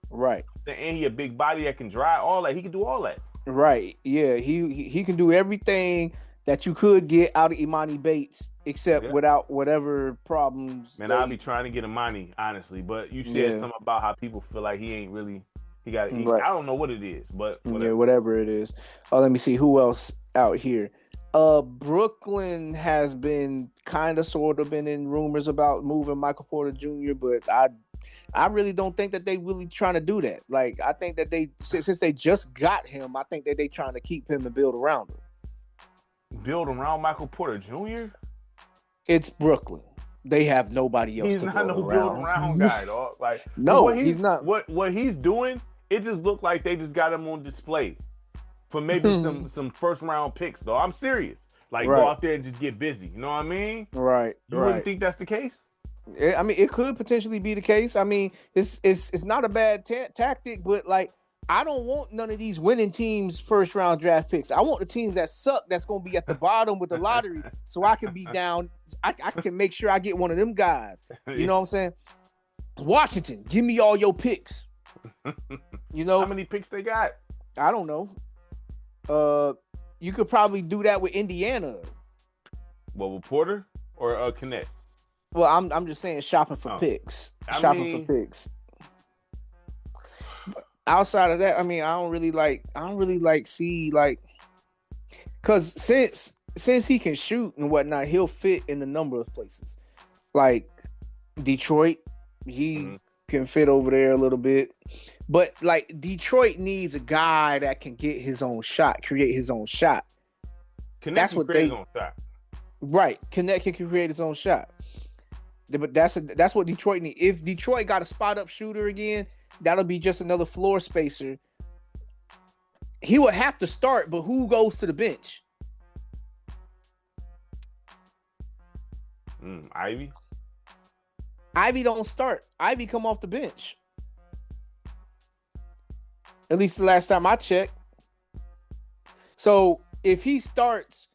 Right. And he a big body that can drive all that. He can do all that. Right. Yeah. He can do everything that you could get out of Imani Bates, except without whatever problems. Man, I'll be trying to get Imani, honestly. But you said something about how people feel like he ain't really. He got. Right. I don't know what it is, but whatever. Yeah, whatever it is. Let me see who else out here. Brooklyn has been kind of sort of been in rumors about moving Michael Porter Jr., but I really don't think that they really trying to do that. Like, I think that they since they just got him, I think that they trying to keep him and build around him. Build around Michael Porter Jr.? It's Brooklyn. They have nobody else. He's not no build around guy, dog. Like, no, he's not. What he's doing, it just looked like they just got him on display for maybe some first round picks, though. I'm serious. Like, go out there and just get busy. You know what I mean? Right. You wouldn't think that's the case? I mean, it could potentially be the case. I mean, it's not a bad tactic, but like, I don't want none of these winning teams' first round draft picks. I want the teams that suck that's going to be at the bottom with the lottery, so I can be down. I can make sure I get one of them guys. You know what I'm saying? Washington, give me all your picks. You know how many picks they got? I don't know. You could probably do that with Indiana. What, with Porter or Connect? Well, I'm just saying shopping for picks. For picks. But outside of that, I mean, I don't really like see like, cause since he can shoot and whatnot, he'll fit in a number of places. Like Detroit, he can fit over there a little bit. But like Detroit needs a guy that can get his own shot, create his own shot. That's what they own shot. Right. Connect can create his own shot. But that's what Detroit needs. If Detroit got a spot up shooter again, that'll be just another floor spacer. He would have to start, but who goes to the bench? Ivy? Ivy don't start. Ivy come off the bench. At least the last time I checked. So if he starts,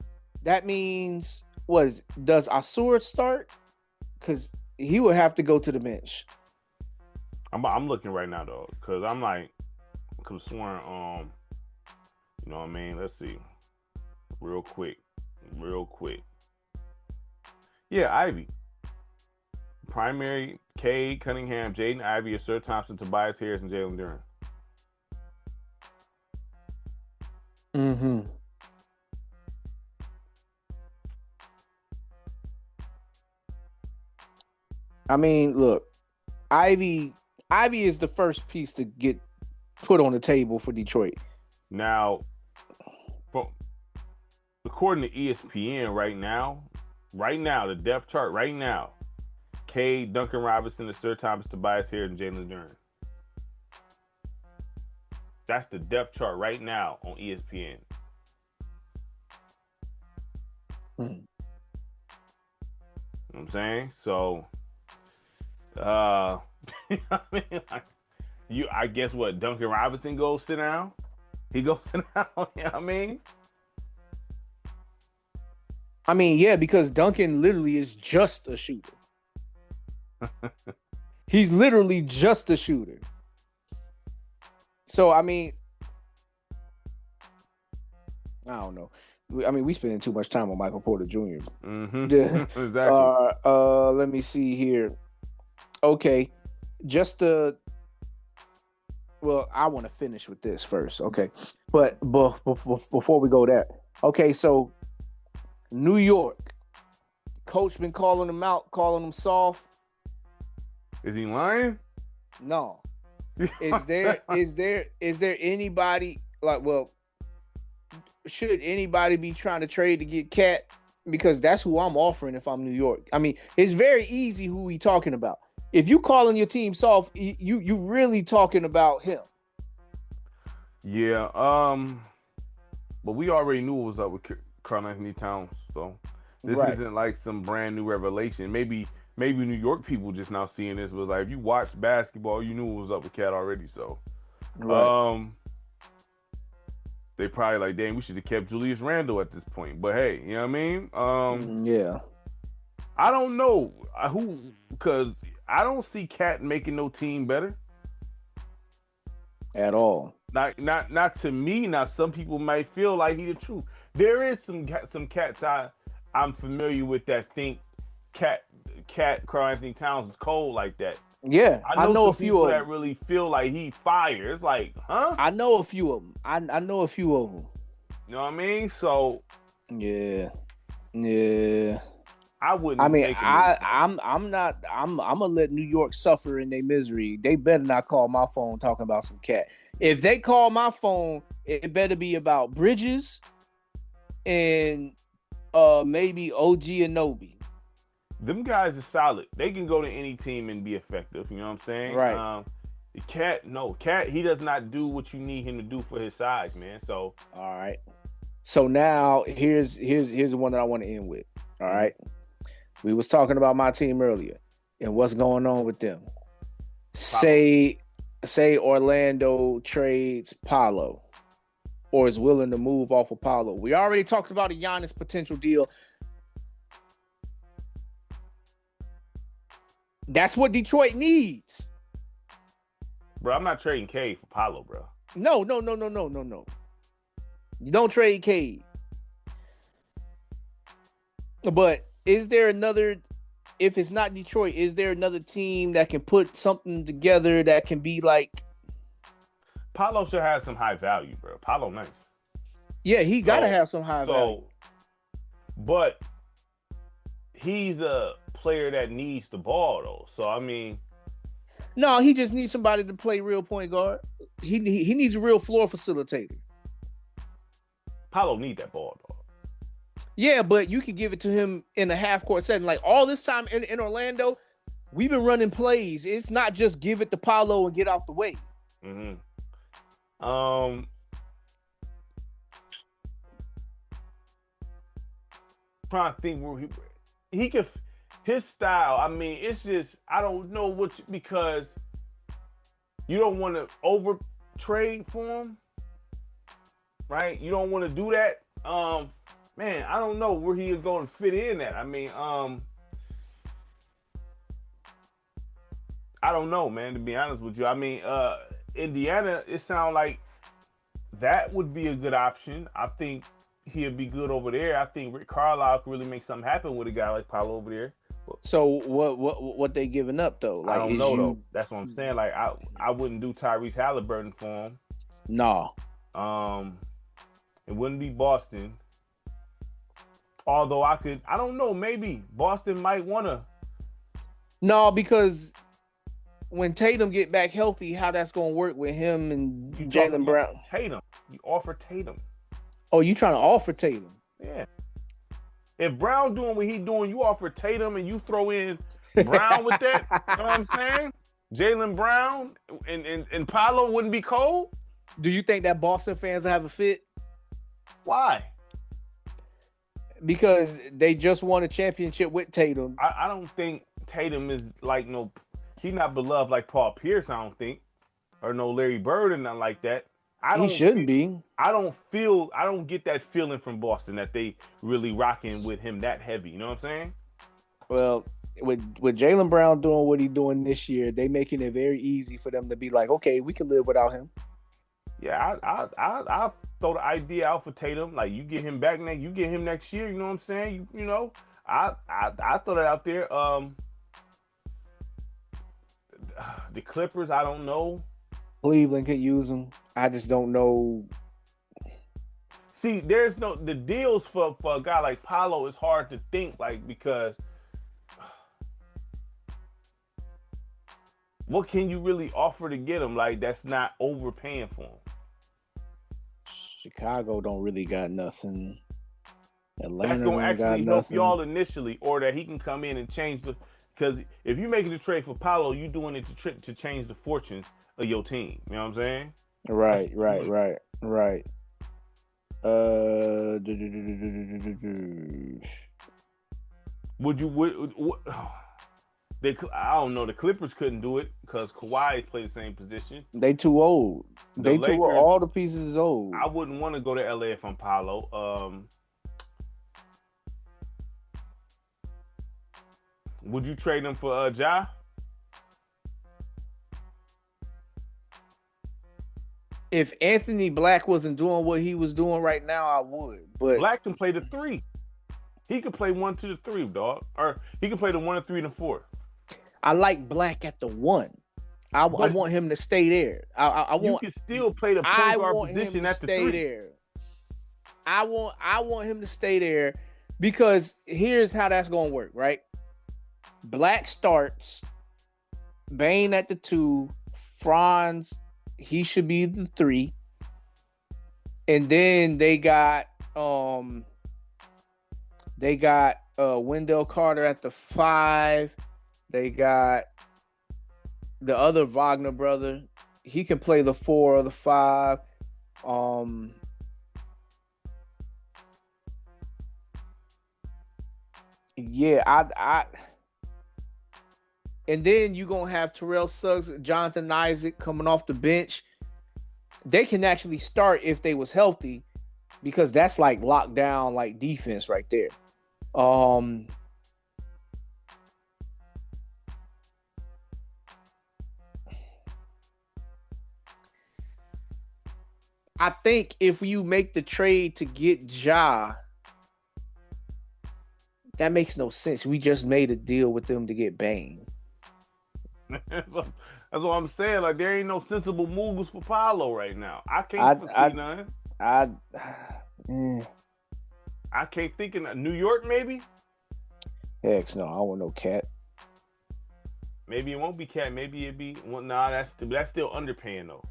that means does Asur start? Because he would have to go to the bench. I'm looking right now though, because I'm like, could have sworn, you know what I mean? Let's see, real quick. Yeah, Ivy. Primary: Cade Cunningham, Jaden Ivey, Asur Thompson, Tobias Harris, and Jalen Duren. Mm-hmm. I mean, look, Ivy is the first piece to get put on the table for Detroit. Now, according to ESPN right now, the depth chart right now, Cade, Duncan Robinson, Asur Thomas, Tobias Harris, and Jalen Duren. That's the depth chart right now on ESPN. You know what I'm saying? So, I mean, like, I guess what, Duncan Robinson goes sit down? He goes sit down, you know what I mean? I mean, yeah, because Duncan literally is just a shooter. He's literally just a shooter. So, I mean, I don't know. I mean, we spending too much time on Michael Porter Jr. Mm-hmm. Exactly. Let me see here. Okay, well, I want to finish with this first. Okay, but before we go there, okay, so New York, coach been calling him out, calling him soft. Is he lying? No. Is there anybody like, well, should anybody be trying to trade to get Cat? Because that's who I'm offering if I'm New York. I mean, it's very easy who we talking about. if you calling your team soft, you really talking about him. Yeah. But we already knew what was up with Karl Anthony Towns, so this Right. isn't like some brand new revelation. Maybe New York people just now seeing this was like, if you watch basketball, you knew what was up with Cat already. So, Right. they probably like, damn, we should have kept Julius Randle at this point. But hey, you know what I mean? Yeah. I don't know because I don't see Cat making no team better At all. Not to me. Now some people might feel like he the truth. There is some cats I'm familiar with that think Cat Karl Anthony Towns is cold like that. Yeah, I know a few of them that really feel like he fire. It's like, huh? I know a few of them. I know a few of them. You know what I mean? So yeah. I wouldn't. I mean, I'm gonna let New York suffer in their misery. They better not call my phone talking about some Cat. If they call my phone, it better be about Bridges and maybe OG Anunoby. Them guys are solid. They can go to any team and be effective. You know what I'm saying? Right. Cat, he does not do what you need him to do for his size, man. So all right. So now here's the one that I want to end with. All right. We was talking about my team earlier and what's going on with them. Say Orlando trades Paolo or is willing to move off of Paolo. We already talked about a Giannis potential deal. That's what Detroit needs. Bro, I'm not trading Cade for Paolo, bro. No. You don't trade Cade. But is there another, if it's not Detroit, is there another team that can put something together that can be like... Paolo should have some high value, bro. Paolo nice. Yeah, he got to have some high value. But he's a player that needs the ball, though. So, I mean... No, he just needs somebody to play real point guard. He needs a real floor facilitator. Paolo need that ball, though. Yeah, but you can give it to him in a half-court setting. Like, all this time in Orlando, we've been running plays. It's not just give it to Paolo and get out the way. Mm-hmm. Trying to think where he could... His style, I mean, it's just, I don't know because you don't want to over trade for him, right? You don't want to do that. Man, I don't know where he is going to fit in at. I mean, I don't know, man, to be honest with you. I mean, Indiana, it sounds like that would be a good option. I think he'd be good over there. I think Rick Carlisle could really make something happen with a guy like Paolo over there. So what they giving up though? Like, I don't know though. That's what I'm saying. Like I wouldn't do Tyrese Halliburton for him. No. It wouldn't be Boston. Although I don't know, maybe Boston might wanna. No, because when Tatum get back healthy, how that's gonna work with him and Jaylen Brown? Tatum. You offer Tatum. Oh, you trying to offer Tatum? Yeah. If Brown doing what he doing, you offer Tatum and you throw in Brown with that. You know what I'm saying? Jaylen Brown and Paolo wouldn't be cold. Do you think that Boston fans will have a fit? Why? Because they just won a championship with Tatum. I don't think Tatum is like he's not beloved like Paul Pierce, I don't think. Or no Larry Bird or nothing like that. He shouldn't be. I don't get that feeling from Boston that they really rocking with him that heavy. You know what I'm saying? Well, with Jaylen Brown doing what he's doing this year, they making it very easy for them to be like, okay, we can live without him. Yeah, I throw the idea out for Tatum. Like, you get him back next, you get him next year. You know what I'm saying? You know, I throw that out there. The Clippers, I don't know. Cleveland could use him. I just don't know. See, the deals for a guy like Paolo is hard to think, like, because what can you really offer to get him? Like, that's not overpaying for him. Chicago don't really got nothing. Atlanta that's gonna actually help nothing. y'all initially, or that he can come in and change Because if you making the trade for Paolo, you doing it to change the fortunes of your team. You know what I'm saying? That's Right, what you right, want. right, right. Uh, Would you? Would they? I don't know. The Clippers couldn't do it because Kawhi plays the same position. they too old. The They too old. Lakers. All the pieces is old. I wouldn't want to go to LA if I'm Paolo. Would you trade him for Ja? If Anthony Black wasn't doing what he was doing right now, I would. But Black can play the 3. He could play 1, 2, 3, dog. Or he can play the 1, 3, and 4. I like Black at the 1. I want him to stay there. I You want. can still play the I point guard want him position to at the stay 3. there. I want him to stay there because here's how that's gonna work, right? Black starts, Bane at the 2, Franz, he should be the 3, and then they got Wendell Carter at the 5. They got the other Wagner brother. He can play the 4 or the 5. Yeah, I and then you're gonna have Terrell Suggs, Jonathan Isaac coming off the bench. They can actually start if they was healthy, because that's like lockdown, like defense right there. I think if you make the trade to get Ja, that makes no sense. We just made a deal with them to get Bane. That's what I'm saying. Like, there ain't no sensible moves for Paolo right now. I can't foresee none. I can't think of New York, maybe. Heck no, I don't want no Cat. Maybe it won't be Cat. Maybe it be. Well, nah, that's still underpaying though.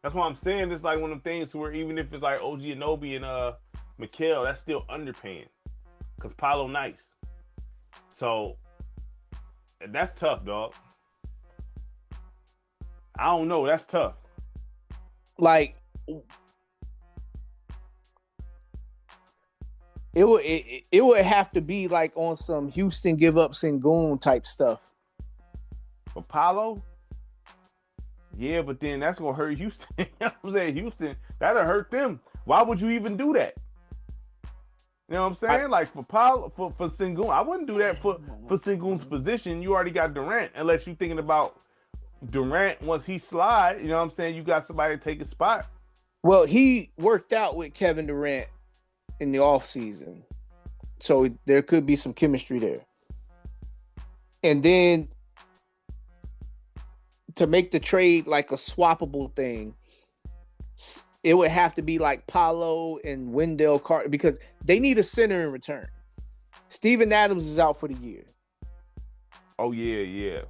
That's what I'm saying. It's like one of the things where even if it's like OG Anunoby and Mikal, that's still underpaying because Paolo nice. So that's tough, dog. I don't know. That's tough. Like it would have to be like on some Houston give up Sengun type stuff. For Paolo? Yeah, but then that's gonna hurt Houston. I'm saying Houston, that'll hurt them. Why would you even do that? You know what I'm saying? Like for Paolo, for Sengun, I wouldn't do that for Sengun's position. You already got Durant, unless you're thinking about Durant once he slide. You know what I'm saying? You got somebody to take his spot. Well, he worked out with Kevin Durant in the offseason, so there could be some chemistry there. And then to make the trade like a swappable thing, it would have to be like Paolo and Wendell Carter, because they need a center in return. Steven Adams is out for the year. Oh yeah.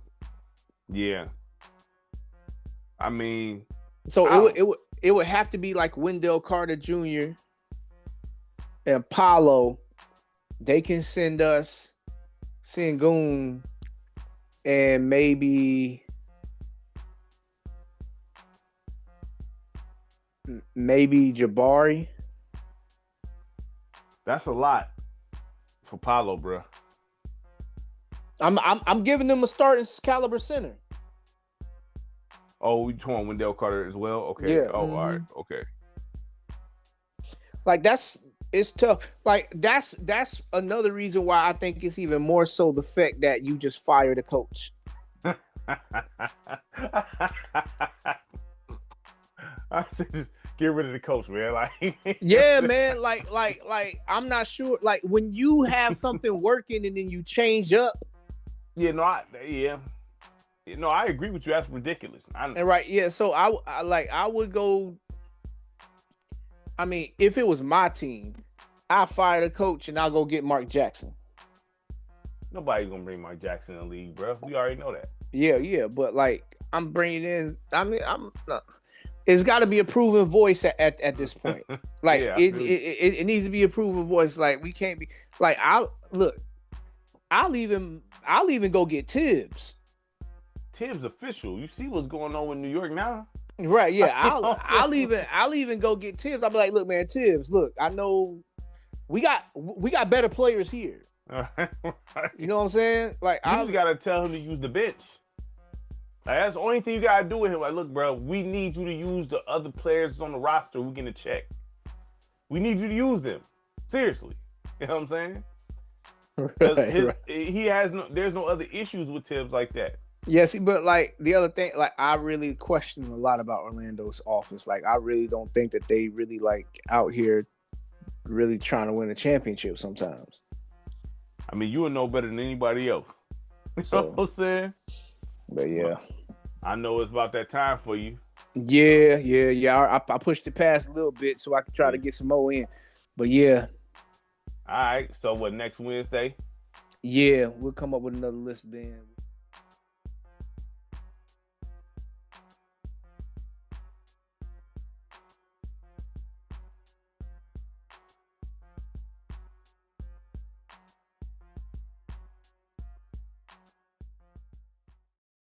I mean, so it would have to be like Wendell Carter Jr. and Paolo. They can send us Sengun and maybe Jabari. that's a lot for Paolo, bro. I'm giving them a starting caliber center. Oh, we torn Wendell Carter as well. Okay. Yeah. Oh, all right. Okay. Like it's tough. Like that's another reason why I think it's even more so the fact that you just fired a coach. I said, just get rid of the coach, man. Like, yeah, man. Like I'm not sure. Like when you have something working and then you change up. Yeah, no, I agree with you. That's ridiculous. And right, yeah. So I would go. I mean, if it was my team, I'd fire the coach and I'll go get Mark Jackson. Nobody's gonna bring Mark Jackson in the league, bro. We already know that. Yeah, but like I'm bringing in. I mean, it's got to be a proven voice at this point. Like Yeah, it needs to be a proven voice. Like we can't be like I look. I'll even go get Tibbs. Tibbs official. You see what's going on with New York now? Right, yeah. I'll saying? even go get Tibbs. I'll be like, look, man, Tibbs, look, I know we got better players here. Right. You know what I'm saying? Like, you just gotta tell him to use the bench. Like, that's the only thing you gotta do with him. Like, look, bro, we need you to use the other players on the roster. We're gonna check. We need you to use them. Seriously. You know what I'm saying? right. He has there's no other issues with Tibbs like that. Yes, but like the other thing, like I really question a lot about Orlando's offense. Like I really don't think that they really like out here really trying to win a championship sometimes. I mean, you would know better than anybody else. You So, know what I'm saying? But yeah. I know it's about that time for you. Yeah. I pushed it past a little bit so I could try to get some more in. But yeah. All right. So what, next Wednesday? Yeah, we'll come up with another list then.